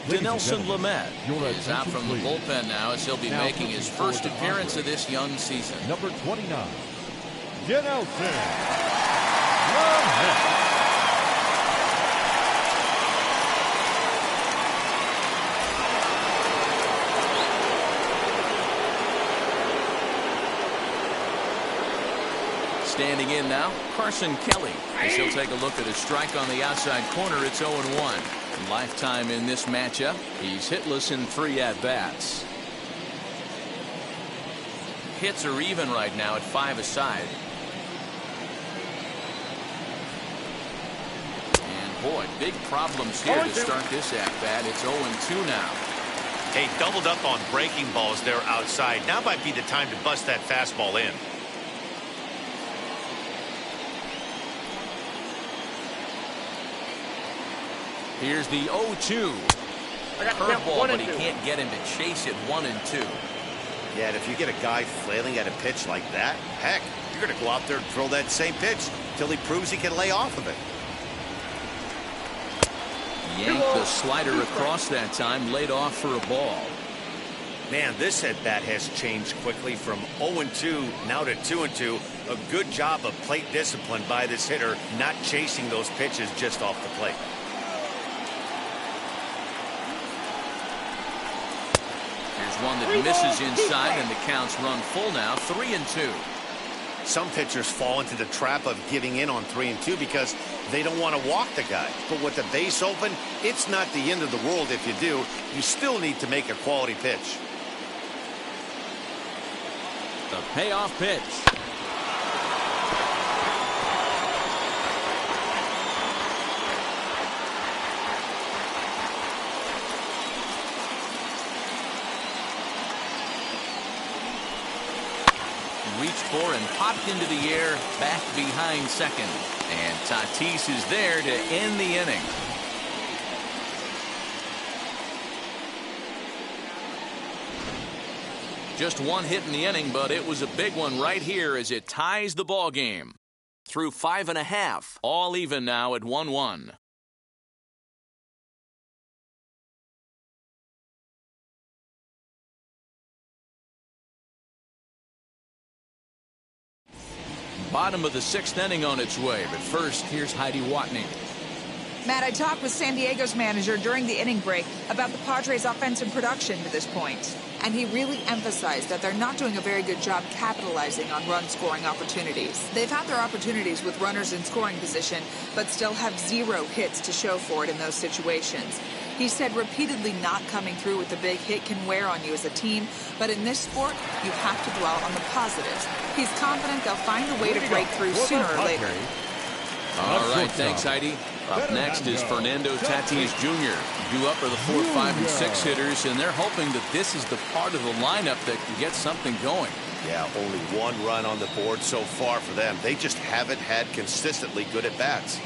Dinelson Lamet is out from the bullpen now as he'll be making his first appearance of this young season. Number 29, Dinelson Lamet. Standing in now, Carson Kelly, as he'll take a look at a strike on the outside corner. It's 0-1. Lifetime in this matchup. He's hitless in 3 at-bats. Hits are even right now at 5 aside. And boy, big problems here to start this at-bat. It's 0-2 now. Hey, doubled up on breaking balls there outside. Now might be the time to bust that fastball in. Here's the 0-2. Curveball, but he can't get him to chase it. 1-2. Yeah, and if you get a guy flailing at a pitch like that, heck, you're going to go out there and throw that same pitch till he proves he can lay off of it. Yanked the slider across that time, laid off for a ball. Man, this at-bat has changed quickly from 0-2 now to 2-2. A good job of plate discipline by this hitter, not chasing those pitches just off the plate. One that misses inside, and the count's run full now. 3-2. Some pitchers fall into the trap of giving in on 3-2 because they don't want to walk the guy. But with the base open, it's not the end of the world if you do. You still need to make a quality pitch. The payoff pitch. Reached for and popped into the air, back behind second. And Tatis is there to end the inning. Just one hit in the inning, but it was a big one right here as it ties the ball game. Through 5.5, all even now at 1-1. Bottom of the 6th inning on its way, but first, here's Heidi Watney. Matt, I talked with San Diego's manager during the inning break about the Padres' offensive production to this point, and he really emphasized that they're not doing a very good job capitalizing on run-scoring opportunities. They've had their opportunities with runners in scoring position, but still have 0 hits to show for it in those situations. He said repeatedly not coming through with the big hit can wear on you as a team, but in this sport, you have to dwell on the positives. He's confident they'll find a way to break through sooner or later. All right, thanks, Heidi. Up next is Fernando Tatis Jr. Due up are the 4, 5, and 6 hitters, and they're hoping that this is the part of the lineup that can get something going. Yeah, only 1 run on the board so far for them. They just haven't had consistently good at-bats.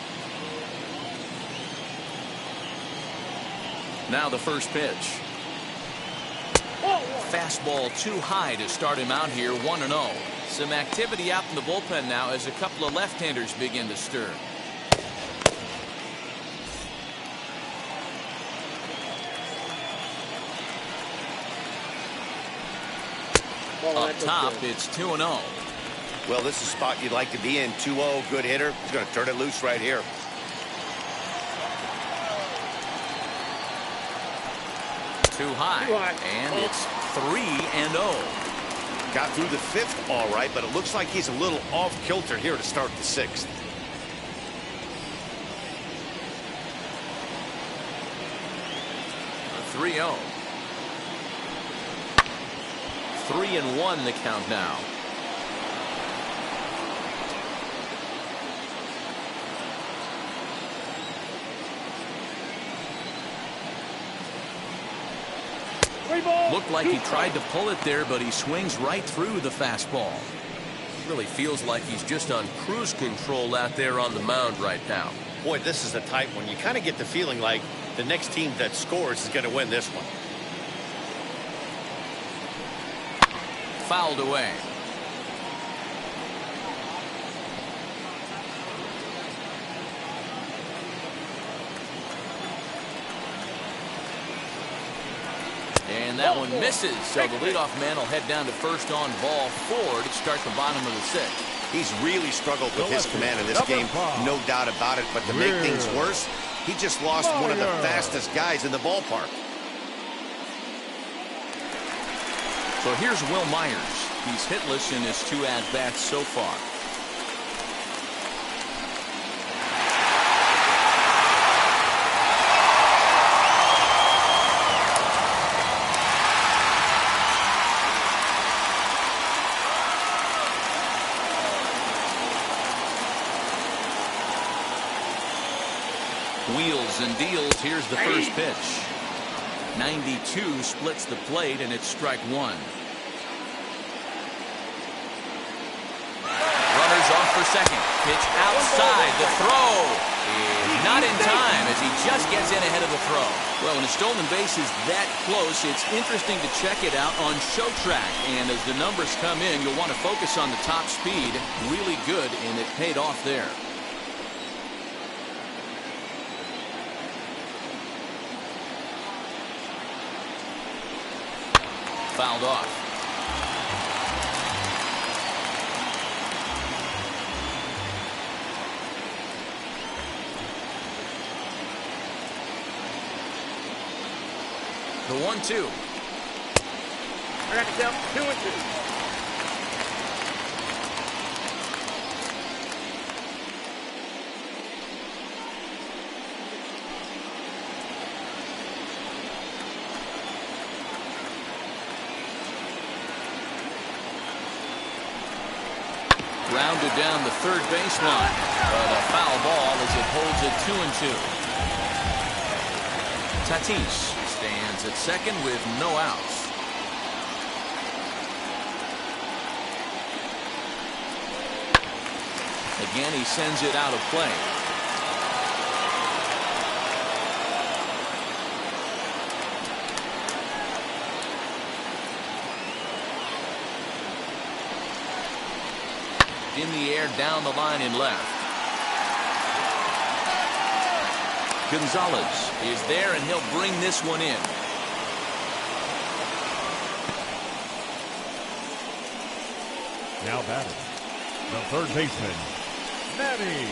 Now the first pitch. Fastball too high to start him out here, 1-0. Some activity out in the bullpen now as a couple of left-handers begin to stir. Up top, it's 2-0. Well, this is a spot you'd like to be in. 2-0, good hitter. He's going to turn it loose right here. Too high. And it's 3-0. Got through the 5th all right, but it looks like he's a little off kilter here to start the 6th. A 3-0. 3-1 the count now. Looked like he tried to pull it there, but he swings right through the fastball. Really feels like he's just on cruise control out there on the mound right now. Boy, this is a tight one. You kind of get the feeling like the next team that scores is going to win this one. Fouled away. And that one misses, so the leadoff man will head down to first on ball 4 to start the bottom of the 6th. He's really struggled with his command in this game, no doubt about it. But to make things worse, he just lost one of the fastest guys in the ballpark. So here's Will Myers. He's hitless in his 2 at-bats so far. Wheels and deals. Here's the first pitch. 92 splits the plate, and it's strike 1. Runners off for second. Pitch outside. The throw is not in time as he just gets in ahead of the throw. Well, when a stolen base is that close, it's interesting to check it out on show track. And as the numbers come in, you'll want to focus on the top speed. Really good, and it paid off there. Fouled off. The 1-2. I got to count 2-2. Rounded down the third baseline, but a foul ball as it holds it 2-2. Tatis stands at second with no outs. Again, he sends it out of play. In the air, down the line and left. Gonzalez is there, and he'll bring this one in. Now batting, the third baseman, Manny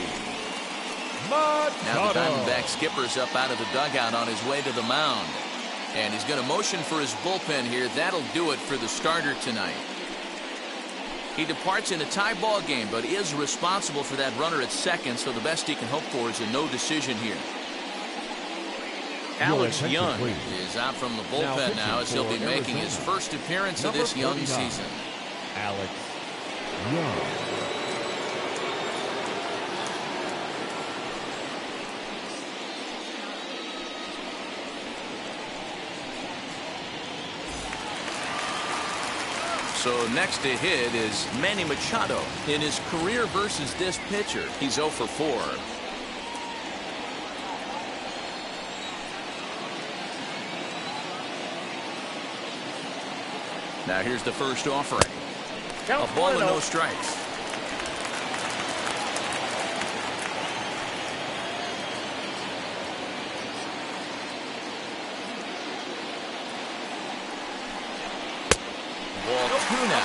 Machado. Now the Diamondback skipper's up out of the dugout on his way to the mound. And he's going to motion for his bullpen here. That'll do it for the starter tonight. He departs in a tie ball game, but is responsible for that runner at second, so the best he can hope for is a no decision here. Alex attention, Young please. is out from the Now bullpen pitching now as he'll be for making his Arizona. first appearance of Number this young 49, season. Alex Young. So next to hit is Manny Machado. In his career versus this pitcher, he's 0 for 4. Now here's the first offering. Count A ball and 1-0. no strikes. Ball 2 now.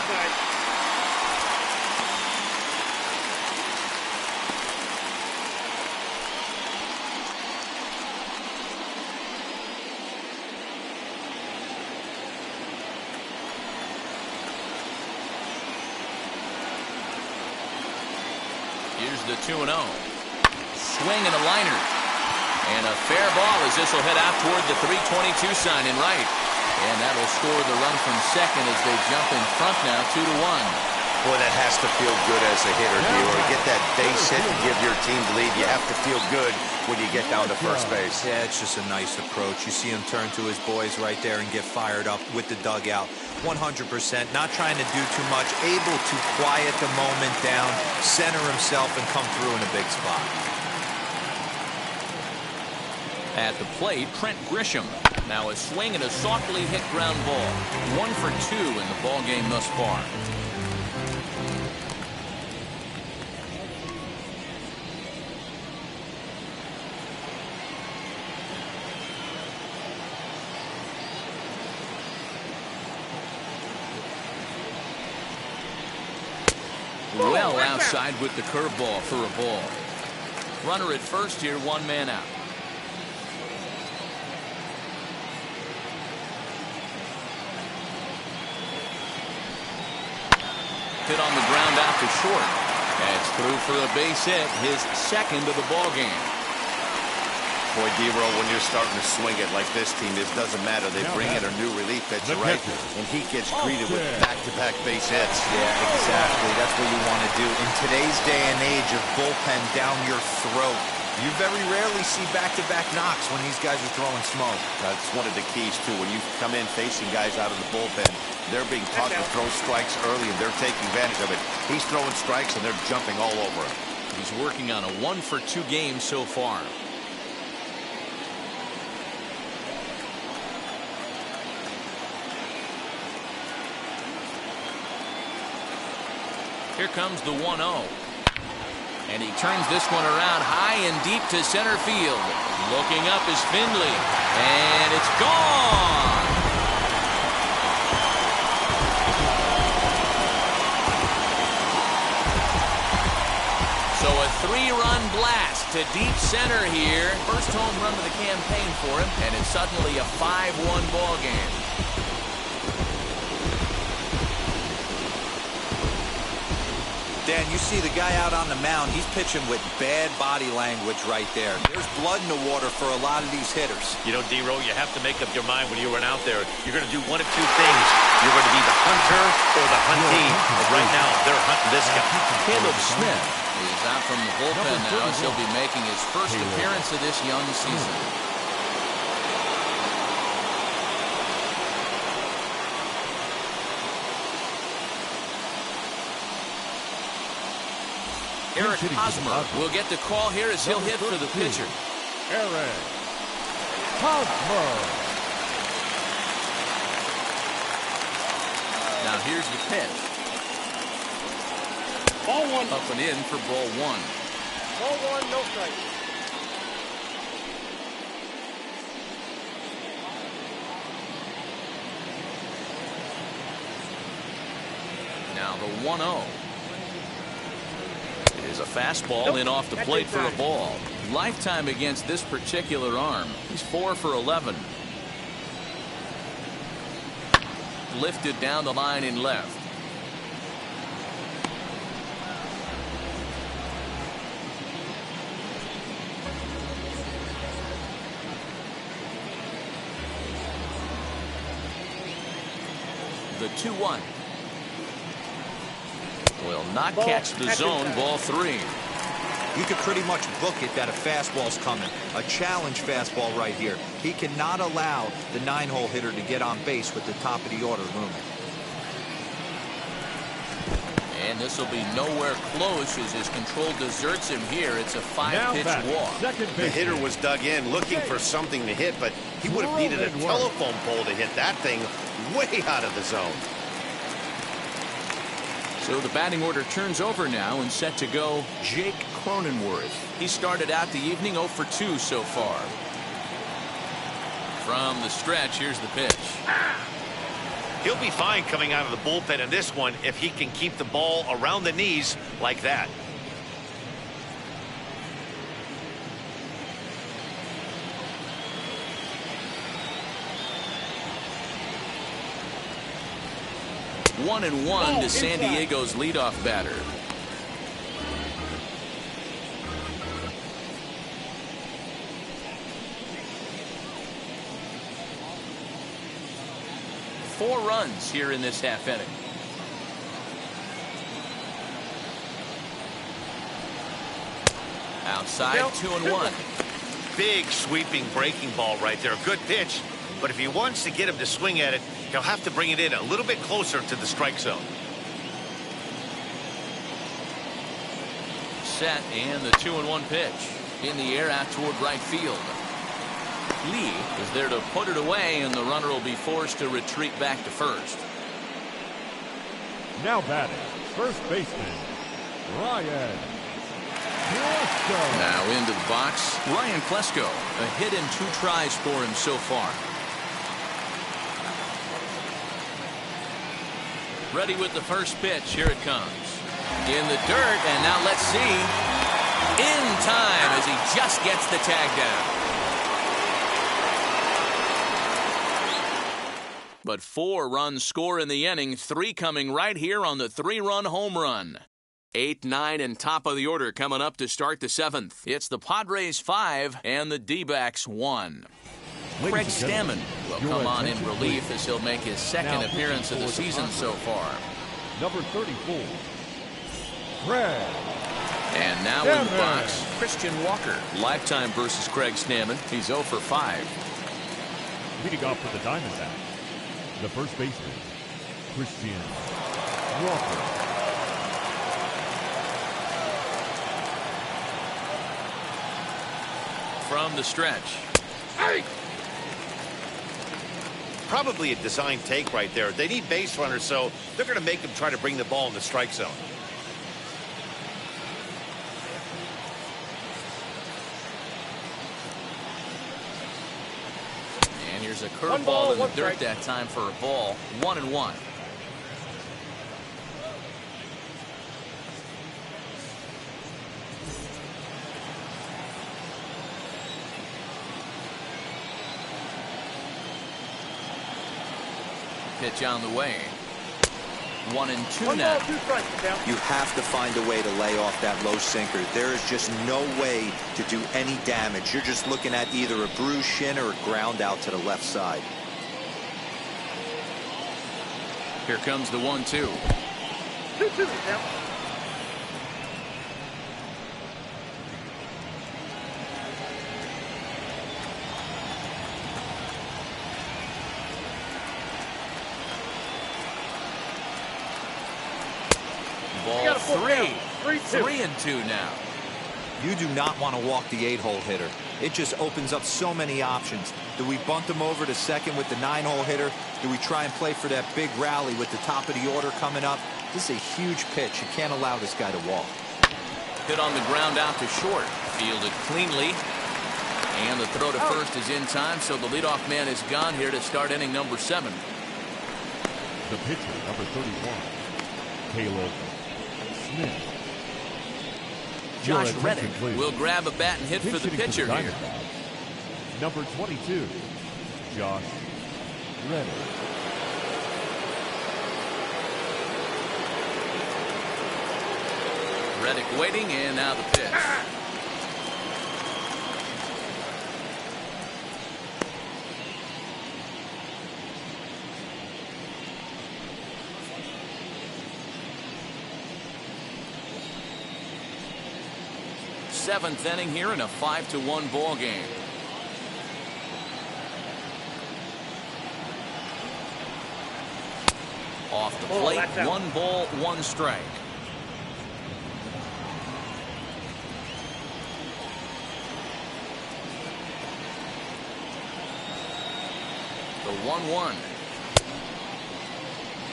Here's the 2-0. Swing and a liner. And a fair ball as this will head out toward the 322 sign in right. And that'll score the run from second as they jump in front now 2-1. Boy, that has to feel good as a hitter, D-Roy. To get that base hit and give your team the lead, you have to feel good when you get down to first base. Yeah, it's just a nice approach. You see him turn to his boys right there and get fired up with the dugout. 100%, not trying to do too much, able to quiet the moment down, center himself, and come through in a big spot. At the plate, Trent Grisham. Now a swing and a softly hit ground ball. 1 for 2 in the ball game thus far. Well outside with the curveball for a ball. Runner at first here, 1 man out. Hit on the ground out to short. That's through for a base hit, his second of the ball game. Boy, D-Roy, when you're starting to swing it like this team, it doesn't matter. They bring in a new relief pitcher, right? And he gets greeted with back-to-back base hits. Yeah, exactly. That's what you want to do. In today's day and age of bullpen down your throat, you very rarely see back-to-back knocks when these guys are throwing smoke. That's one of the keys, too. When you come in facing guys out of the bullpen, they're being taught to throw strikes early, and they're taking advantage of it. He's throwing strikes, and they're jumping all over him. He's working on a 1 for 2 game so far. Here comes the 1-0. And he turns this one around high and deep to center field. Looking up is Finley. And it's gone. So a 3-run blast to deep center here. First home run of the campaign for him. And it's suddenly a 5-1 ball game. Dan, you see the guy out on the mound. He's pitching with bad body language right there. There's blood in the water for a lot of these hitters. You know, D-Roy, you have to make up your mind when you run out there. You're going to do one of 2 things. You're going to be the hunter or the huntee. And right now, they're hunting this guy. Caleb Smith is out from the bullpen now as he'll be making his first appearance of this young season. Eric Hosmer will get the call here as he'll hit for the pitcher. Eric Hosmer. Now here's the pitch. Ball 1. Up and in for ball 1. Ball 1, no strike. Now the 1-0. It is a fastball in off the plate for a ball. Lifetime against this particular arm. He's 4 for 11. Lifted down the line in left. The 2-1. Will not catch the zone. Ball 3. You could pretty much book it that a fastball's coming. A challenge fastball right here. He cannot allow the 9-hole hitter to get on base with the top of the order looming. And this will be nowhere close as his control deserts him here. It's a 5-pitch walk. The hitter was dug in looking for something to hit, but he would have needed a telephone pole to hit that thing way out of the zone. So the batting order turns over now and set to go Jake Cronenworth. He started out the evening 0 for 2 so far. From the stretch, here's the pitch. He'll be fine coming out of the bullpen in this one if he can keep the ball around the knees like that. One and one to San Diego's leadoff batter. Four runs here in this half inning. Outside, 2-1. Big sweeping breaking ball right there. Good pitch. But if he wants to get him to swing at it, he'll have to bring it in a little bit closer to the strike zone. Set, and the 2-1 pitch. In the air out toward right field. Lee is there to put it away, and the runner will be forced to retreat back to first. Now batting, first baseman, Ryan Klesko. Now into the box, Ryan Klesko. A hit in 2 tries for him so far. Ready with the first pitch. Here it comes. In the dirt, and now let's see. In time as he just gets the tag down. But 4 runs score in the inning, 3 coming right here on the 3-run home run. 8, 9, and top of the order coming up to start the 7th. It's the Padres 5 and the D-backs 1. Craig Stammen will come on in relief as he'll make his second appearance of the season so far. Number 34, Craig. And now in the box, Christian Walker. Lifetime versus Craig Stammen. He's 0 for 5. Leading off for the Diamondbacks, the first baseman, Christian Walker. From the stretch. Hey! Probably a design take right there. They need base runners, so they're going to make them try to bring the ball in the strike zone. And here's a curveball in the dirt that time for a ball. 1-1. Pitch on the way. 1-2 now. You have to find a way to lay off that low sinker. There is just no way to do any damage. You're just looking at either a bruised shin or a ground out to the left side. Here comes the 1-2. 2-2 now. Ball 3. 3-2 now. You do not want to walk the 8-hole hitter. It just opens up so many options. Do we bunt him over to second with the 9-hole hitter? Do we try and play for that big rally with the top of the order coming up? This is a huge pitch. You can't allow this guy to walk. Hit on the ground out to short. Fielded cleanly. And the throw to first is in time, so the leadoff man is gone here to start inning number 7. The pitcher, number 31, Caleb Smith. Josh Reddick will grab a bat and hit for the pitcher here. Number 22, Josh Reddick. Reddick waiting, and now the pitch. 7th inning here in a 5-1 ball game. Off the plate, 1 ball, 1 strike. The 1-1.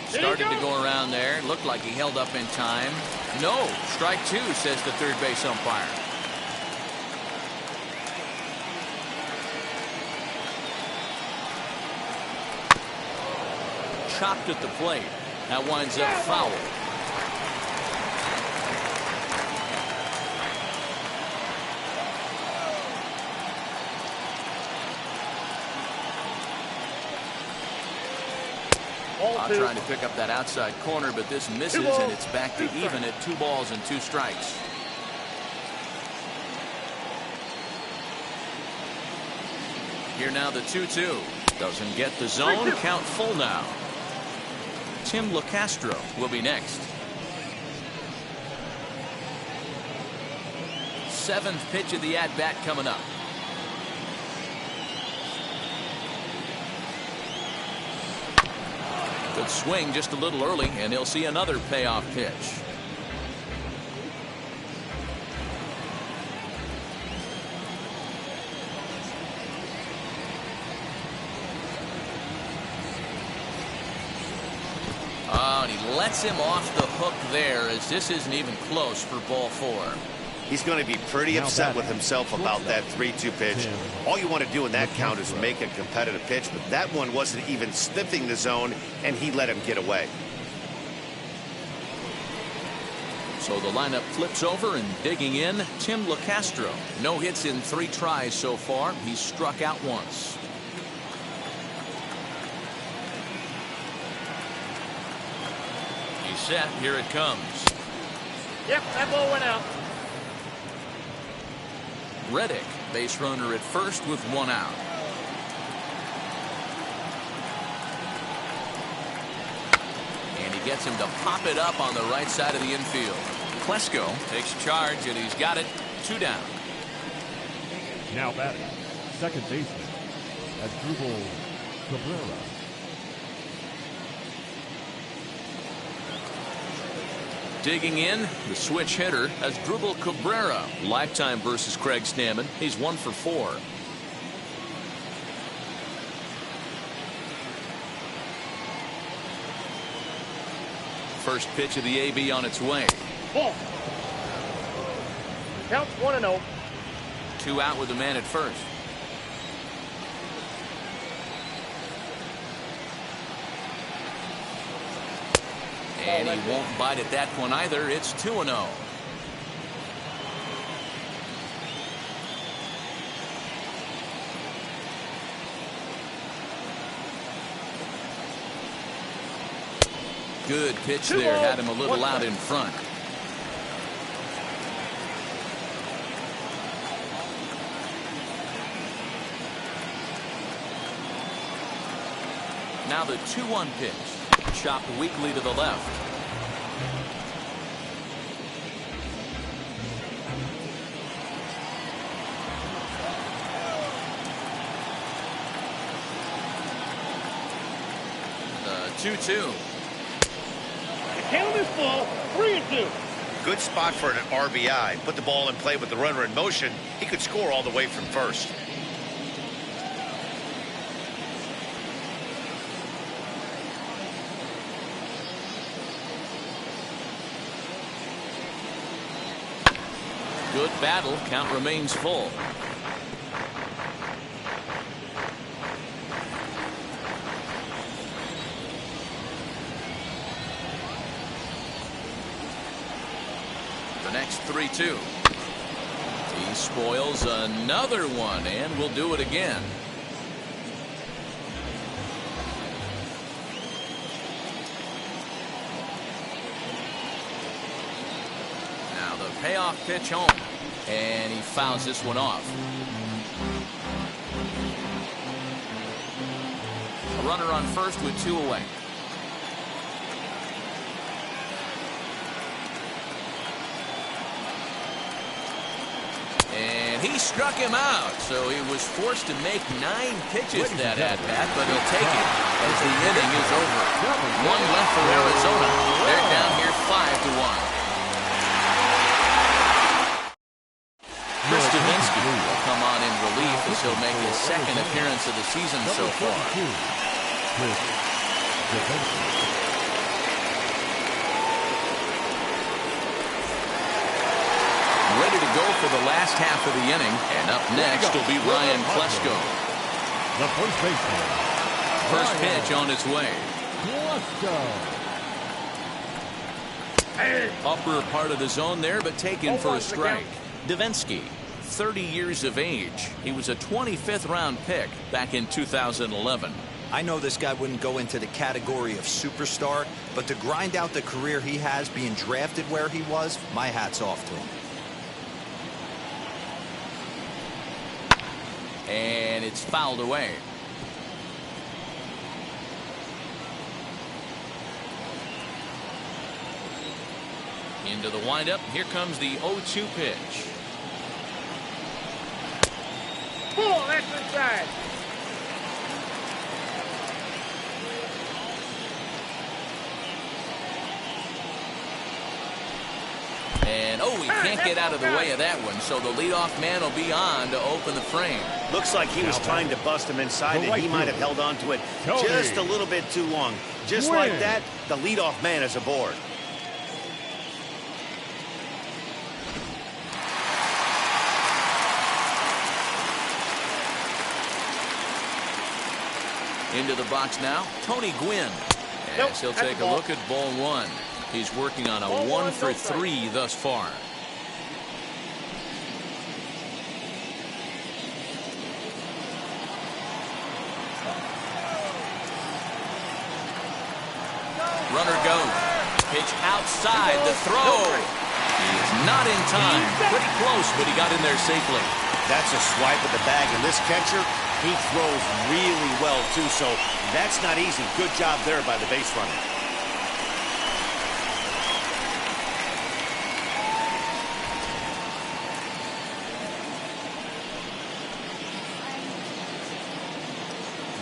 Started to go around there. Looked like he held up in time. No, strike 2, says the third base umpire. Chopped at the plate. That winds up foul. Trying to pick up that outside corner, but this misses, and it's back to even at 2 balls and 2 strikes. Here now the 2-2. Doesn't get the zone. Count full now. Tim LeCastro will be next. 7th pitch of the at-bat coming up. Good swing just a little early, and he'll see another payoff pitch. Oh, and he lets him off the hook there, as this isn't even close for ball 4. He's going to be pretty upset with himself about that 3-2 pitch. All you want to do in that count is make a competitive pitch, but that one wasn't even sniffing the zone, and he let him get away. So the lineup flips over, and digging in, Tim LeCastro. No hits in 3 tries so far. He's struck out once. He's set. Here it comes. Yep, that ball went out. Reddick, base runner at first with 1 out. And he gets him to pop it up on the right side of the infield. Klesko takes charge, and he's got it. 2 down. Now batting, second baseman, Asdrubal Cabrera. Digging in, the switch hitter, Asdrubal Cabrera. Lifetime versus Craig Stammen. He's 1 for 4. First pitch of the AB on its way. Ball. Counts 1-0. 2 out with the man at first. And he won't bite at that one either. It's 2-0. Good pitch there. Had him a little out in front. Now the 2-1 pitch. Chopped weakly to the left. The 2-2. The count is full. 3-2. Good spot for an RBI. Put the ball in play with the runner in motion. He could score all the way from first. Good battle. Count remains full. The next 3-2. He spoils another one, and will do it again. Now the payoff pitch home. And he fouls this one off. A runner on first with 2 away. And he struck him out, so he was forced to make 9 pitches that at-bat, but he'll take it as the inning is over. 1 left for Arizona. They're down here 5-1. Chris Davinsky will come on in relief as he'll make his 2nd appearance of the season so far. Ready to go for the last half of the inning, and up next will be Ryan Klesko. The first baseman. First pitch on its way. Upper part of the zone there, but taken for a strike. Davinsky, 30 years of age. He was a 25th round pick back in 2011. I know this guy wouldn't go into the category of superstar, but to grind out the career he has being drafted where he was, my hat's off to him. And it's fouled away. Into the windup. Here comes the 0-2 pitch. Pull, that's inside. And he can't get out of the way of that one, so the leadoff man will be on to open the frame. Looks like he was trying to bust him inside, and he might have held on to it just a little bit too long. Just like that, the leadoff man is aboard. Into the box now, Tony Gwynn. As he'll take a look at ball 1. He's working on a 1 for 3 thus far. Runner goes. Pitch outside the throw. He's not in time. Pretty close, but he got in there safely. That's a swipe at the bag, and this catcher, he throws really well, too, so that's not easy. Good job there by the base runner.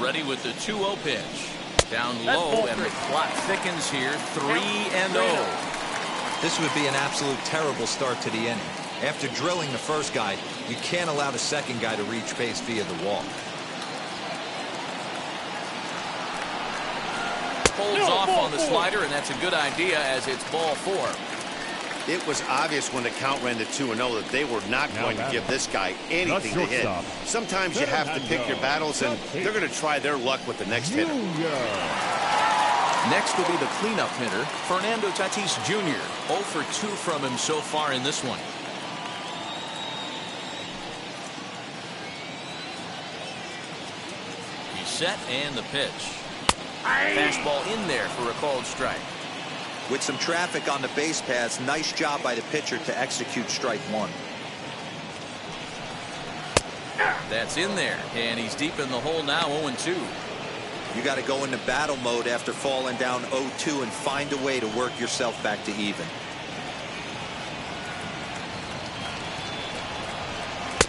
Ready with the 2-0 pitch. Down low, and the clock thickens here. 3-0. This would be an absolute terrible start to the inning. After drilling the first guy, you can't allow the second guy to reach base via the walk. Holds off on the slider, and that's a good idea as it's ball 4. It was obvious when the count ran to 2-0 that they were not going to give this guy anything to hit. Sometimes you have to pick your battles, and they're going to try their luck with the next hitter. Next will be the cleanup hitter, Fernando Tatis Jr. 0 for 2 from him so far in this one. He's set, and the pitch. Fastball in there for a called strike. With some traffic on the base paths, nice job by the pitcher to execute strike 1. That's in there, and he's deep in the hole now, 0-2. You got to go into battle mode after falling down 0-2 and find a way to work yourself back to even.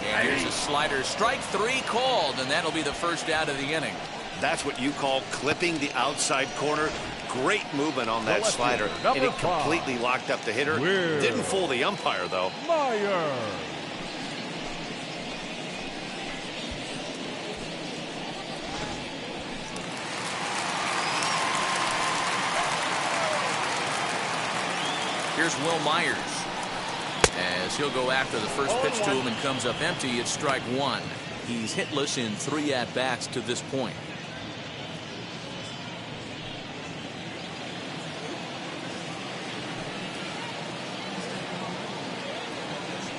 And here's a slider, strike 3 called, and that'll be the first out of the inning. That's what you call clipping the outside corner. Great movement on that slider, and it completely locked up the hitter. Didn't fool the umpire, though. Here's Will Myers. As he'll go after the first pitch to him and comes up empty, it's strike 1. He's hitless in 3 at-bats to this point.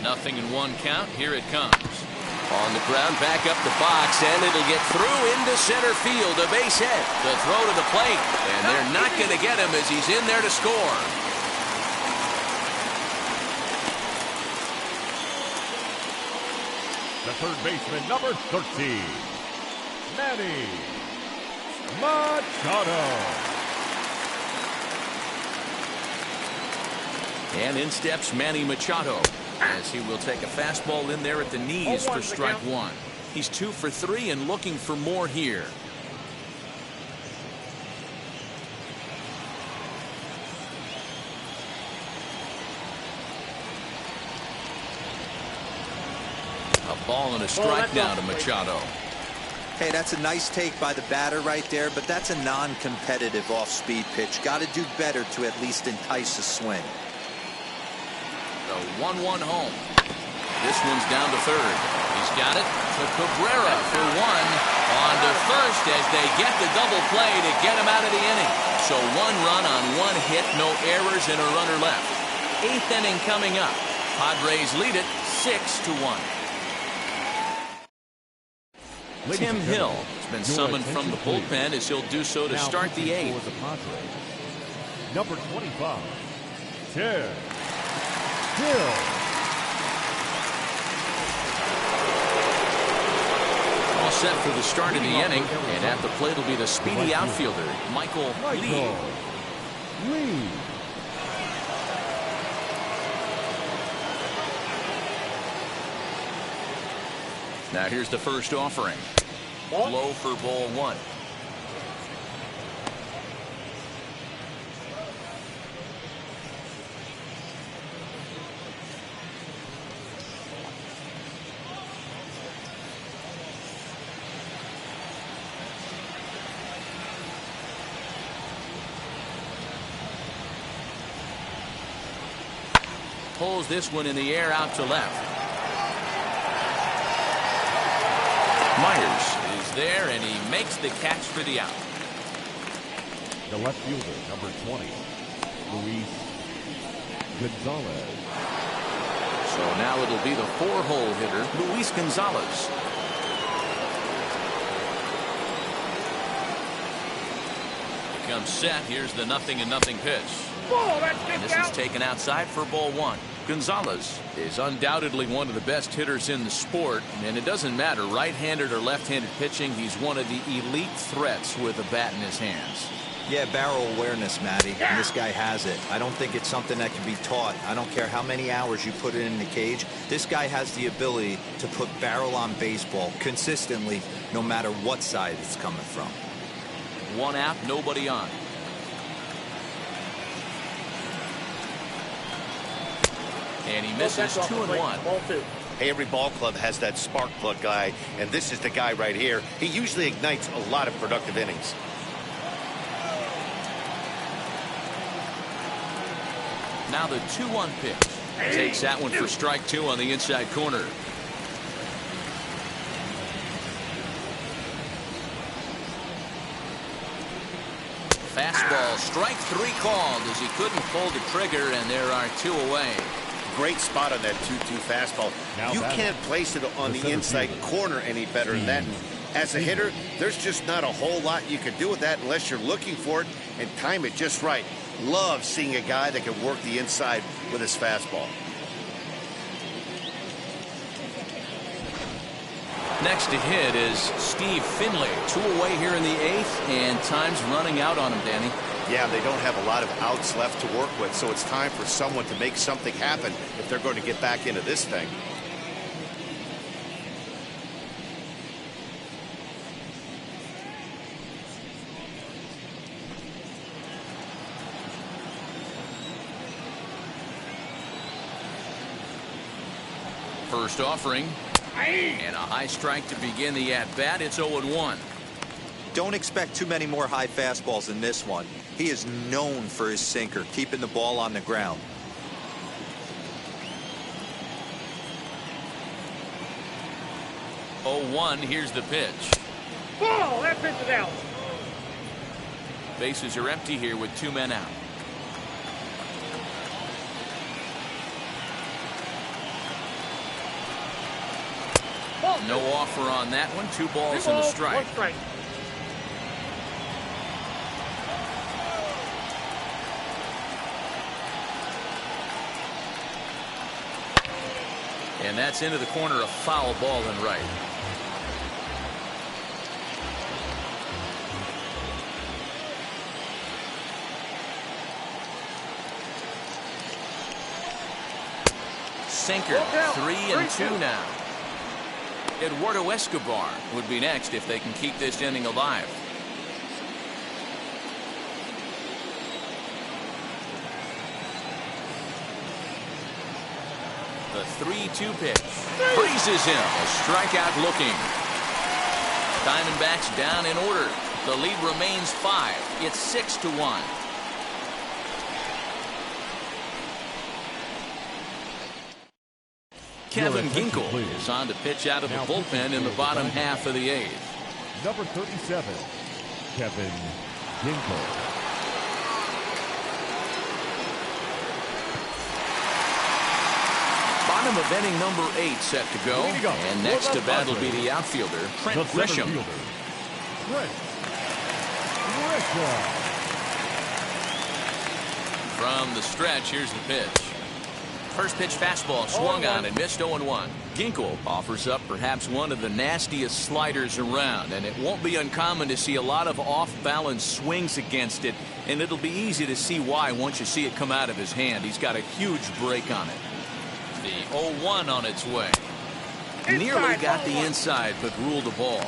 Nothing in 1 count. Here it comes. On the ground, back up the box, and it'll get through into center field. A base hit. The throw to the plate, and they're not going to get him as he's in there to score. The third baseman, number 13, Manny Machado. And in steps Manny Machado. as he will take a fastball in there at the knees for strike one. He's 2 for 3 and looking for more here. A ball and a strike now to Machado. Hey, that's a nice take by the batter right there, but that's a non-competitive off-speed pitch. Got to do better to at least entice a swing. The 1-1 home. This one's down to third. He's got it to Cabrera for one. On to first as they get the double play to get him out of the inning. So 1 run on 1 hit, no errors, and a runner left. 8th inning coming up. Padres lead it 6-1. Tim Hill has been summoned from the bullpen as he'll do so to start the 8th. Number 25, Tim Hill. All set for the start of the inning, and at the plate will be the speedy outfielder, Michael Lee. Now here's the first offering. Low for ball 1. Pulls this one in the air out to left. Myers is there, and he makes the catch for the out. The left fielder, number 20, Luis Gonzalez. So now it'll be the 4-hole hitter, Luis Gonzalez. Becomes set. Here's the 0-0 pitch. And this is taken outside for ball 1. Gonzalez is undoubtedly one of the best hitters in the sport, and it doesn't matter right-handed or left-handed pitching. He's one of the elite threats with a bat in his hands. Yeah, barrel awareness, Matty, and this guy has it. I don't think it's something that can be taught. I don't care how many hours you put it in the cage. This guy has the ability to put barrel on baseball consistently, no matter what side it's coming from. 1 out, nobody on. And he misses 2-1. Hey, every ball club has that spark plug guy, and this is the guy right here. He usually ignites a lot of productive innings. Now the 2-1 pitch. Takes that one for strike 2 on the inside corner. Fastball, strike 3 called as he couldn't pull the trigger, and there are 2 away. Great spot on that 2-2 fastball. You can't place it on the inside corner any better than that. As a hitter, there's just not a whole lot you can do with that unless you're looking for it and time it just right. Love seeing a guy that can work the inside with his fastball. Next to hit is Steve Finley. 2 away here in the 8th, and time's running out on him, Danny. Yeah, they don't have a lot of outs left to work with, so it's time for someone to make something happen if they're going to get back into this thing. First offering. And a high strike to begin the at-bat. It's 0-1. Don't expect too many more high fastballs than this one. He is known for his sinker, keeping the ball on the ground. Here's the pitch. Ball, that pitch is out. Bases are empty here with 2 men out. No offer on that one. 2 balls and a strike. 1 strike. And that's into the corner, a foul ball and right. sinker. 3-2 now. Eduardo Escobar would be next if they can keep this inning alive. The 3-2 pitch. Freezes him. A strikeout looking. Diamondbacks down in order. The lead remains 5. It's 6-1. Kevin Ginkel is on to pitch out of the bullpen in the bottom half of the 8th. Number 37, Kevin Ginkel. Bottom of inning number 8 set to go. And next to bat will be the outfielder, Trent Grisham. From the stretch, here's the pitch. First pitch fastball swung on and missed 0-1. Ginkel offers up perhaps one of the nastiest sliders around, and it won't be uncommon to see a lot of off-balance swings against it, and it'll be easy to see why once you see it come out of his hand. He's got a huge break on it. The 0-1 on its way. Nearly got the inside, but ruled a ball.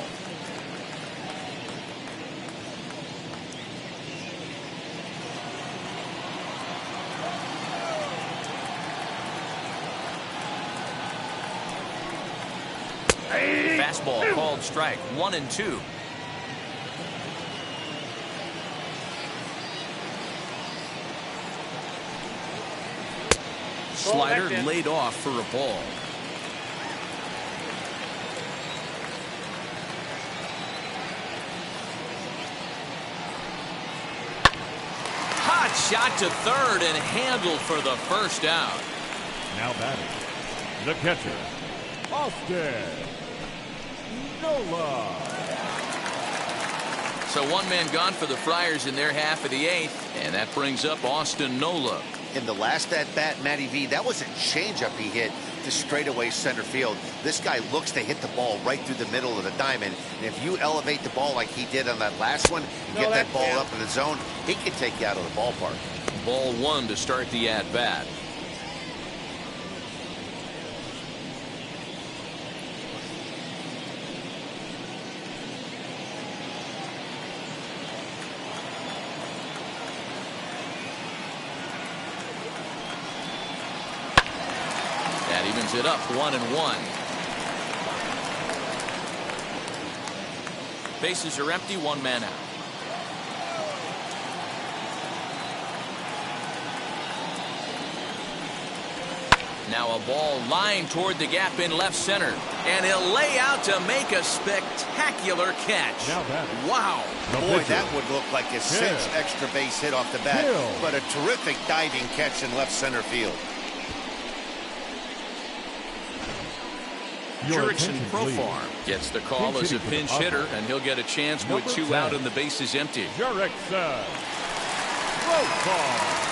Fastball called strike. 1-2. Slider laid off for a ball. Hot shot to third and handled for the first out. Now batting, the catcher, Austin Nola. So one man gone for the Friars in their half of the 8th, and that brings up Austin Nola. In the last at-bat, Matty V, that was a changeup he hit to straightaway center field. This guy looks to hit the ball right through the middle of the diamond, and if you elevate the ball like he did on that last one and get that ball up in the zone, he can take you out of the ballpark. Ball 1 to start the at-bat. Evens it up 1-1. Bases are empty, one man out. Now a ball lined toward the gap in left center, and he'll lay out to make a spectacular catch. Wow. Boy, that would look like a cinch extra base hit off the bat, but a terrific diving catch in left center field. Jurickson Profar gets the call as a pinch hitter, and he'll get a chance with 2 out and the bases empty. Jurickson Profar.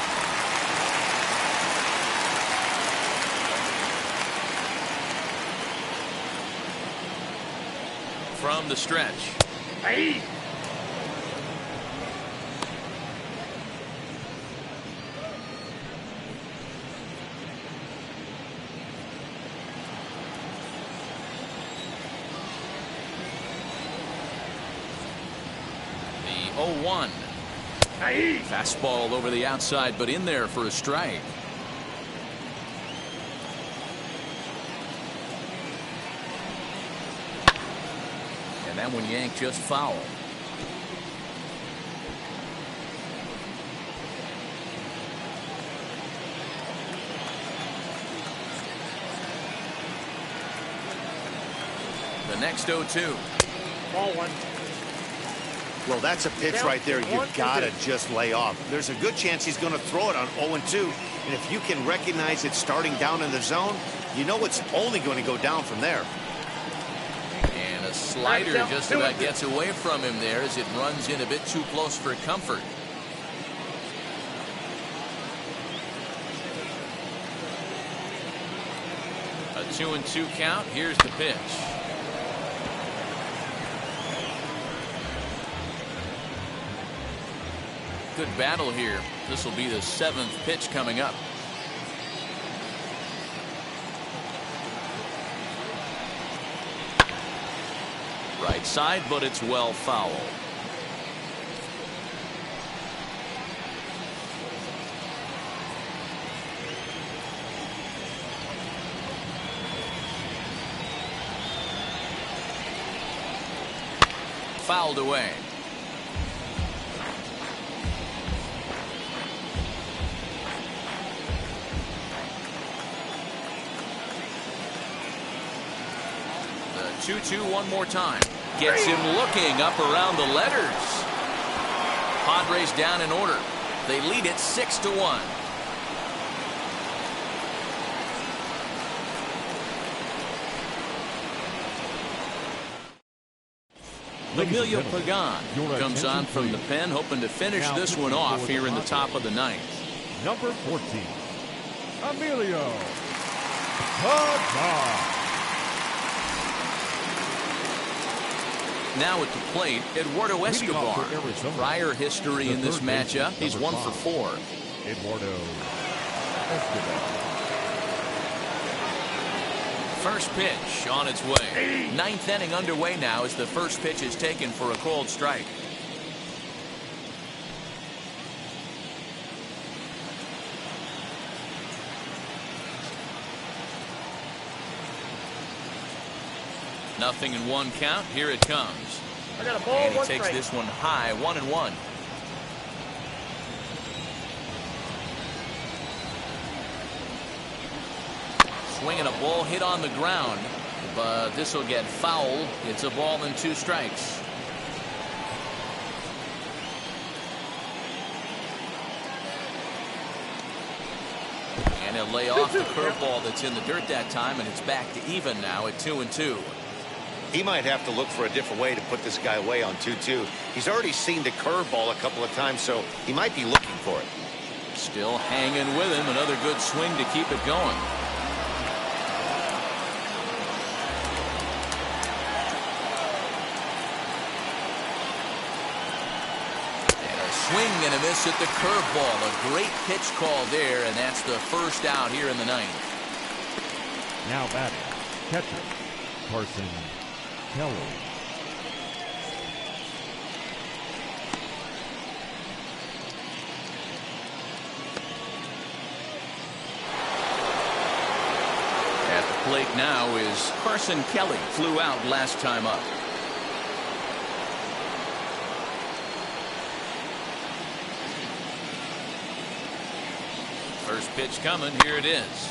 From the stretch. Hey. The 0-1. Hey. Fastball over the outside, but in there for a strike. And that one yanked just foul. The next 0-2. Ball 1. Well, that's a pitch right there you've got to just lay off. There's a good chance he's going to throw it on 0-2. And if you can recognize it starting down in the zone, you know it's only going to go down from there. And a slider just about gets away from him there as it runs in a bit too close for comfort. A 2-2 count. Here's the pitch. Good battle here. This will be the 7th pitch coming up. Right side, but it's well fouled. Fouled away. The 2-2 one more time. Gets him looking up around the letters. Padres down in order. They lead it 6-1. Emilio Pagan comes on from the pen, hoping to finish this one off here in the top of the ninth. Number 14, Emilio Pagan. Now at the plate, Eduardo Escobar. Prior history in this matchup, he's 1 for 4. Eduardo Escobar. First pitch on its way. Ninth inning underway now as the first pitch is taken for a called strike. Nothing in one count. Here it comes. I got a ball, and he one takes strike. this one high, 1-1. Swinging a ball hit on the ground, but this will get fouled. It's a ball and 2 strikes. And he'll lay off the curveball that's in the dirt that time, and it's back to even now at 2-2. He might have to look for a different way to put this guy away on 2-2. He's already seen the curveball a couple of times, so he might be looking for it. Still hanging with him. Another good swing to keep it going. Swing and a miss at the curveball. A great pitch call there, and that's the first out here in the ninth. Now batting, catcher, Carson Kelly. At the plate now is Carson Kelly. Flew out last time up. First pitch coming. Here it is.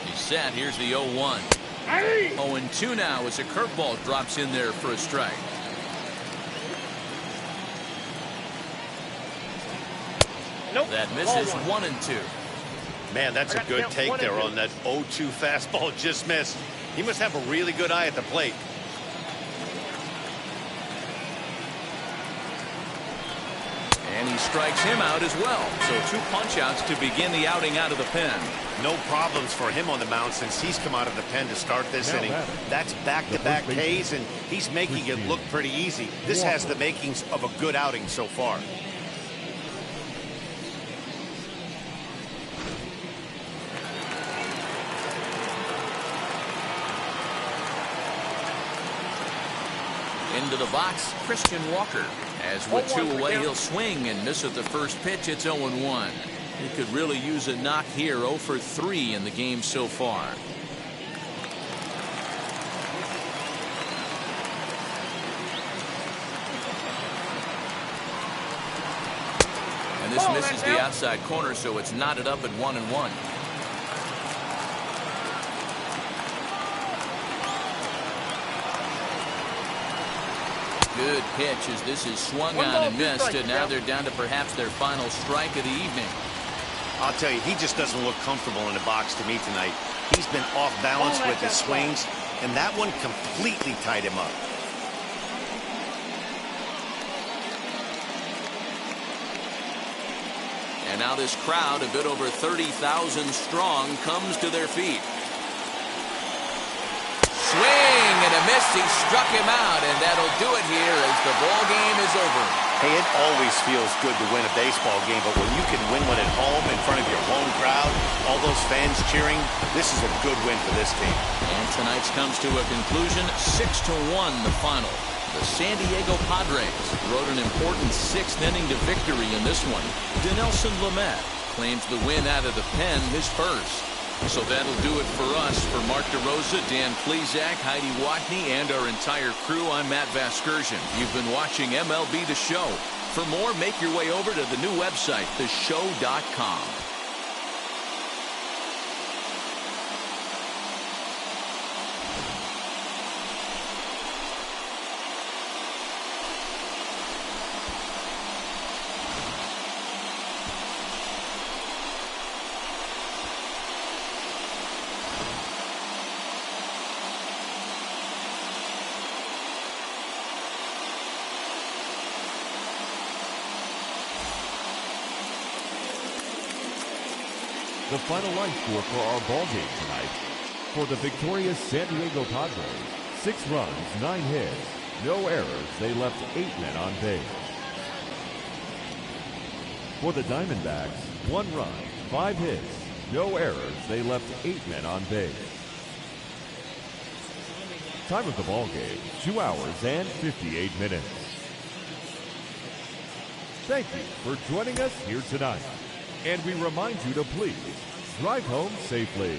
He's set. Here's the 0-1. 0-2 now as a curveball drops in there for a strike. Nope. That misses. 1-2. Man, that's a good take there on that 0-2 fastball just missed. He must have a really good eye at the plate. And he strikes him out as well. So 2 punch-outs to begin the outing out of the pen. No problems for him on the mound since he's come out of the pen to start this inning. That's back-to-back Ks, and he's making it look pretty easy. This has the makings of a good outing so far. Into the box, Christian Walker. As with 2 away, he'll swing and miss at the first pitch. It's 0-1. He could really use a knock here. 0 for 3 in the game so far. And this misses the outside corner, so it's knotted up at 1-1. Good pitch as this is swung on and missed, and now they're down to perhaps their final strike of the evening. I'll tell you, he just doesn't look comfortable in the box to me tonight. He's been off balance with his swings, and that one completely tied him up. And now this crowd, a bit over 30,000 strong, comes to their feet. Swing and a miss. He struck him out, and that'll do it here as the ball game is over. Hey, it always feels good to win a baseball game, but when you can win one at home in front of your home crowd, all those fans cheering, this is a good win for this team. And tonight's comes to a conclusion, 6-1 the final. The San Diego Padres rode an important sixth-inning to victory in this one. Dinelson Lamet claims the win out of the pen, his first. So that'll do it for us. For Mark DeRosa, Dan Plesac, Heidi Watney, and our entire crew, I'm Matt Vasgersian. You've been watching MLB The Show. For more, make your way over to the new website, theshow.com. The final line score for our ball game tonight. For the victorious San Diego Padres, 6 runs, 9 hits, no errors. They left 8 men on base. For the Diamondbacks, 1 run, 5 hits, no errors. They left 8 men on base. Time of the ball game, 2 hours and 58 minutes. Thank you for joining us here tonight. And we remind you to please drive home safely.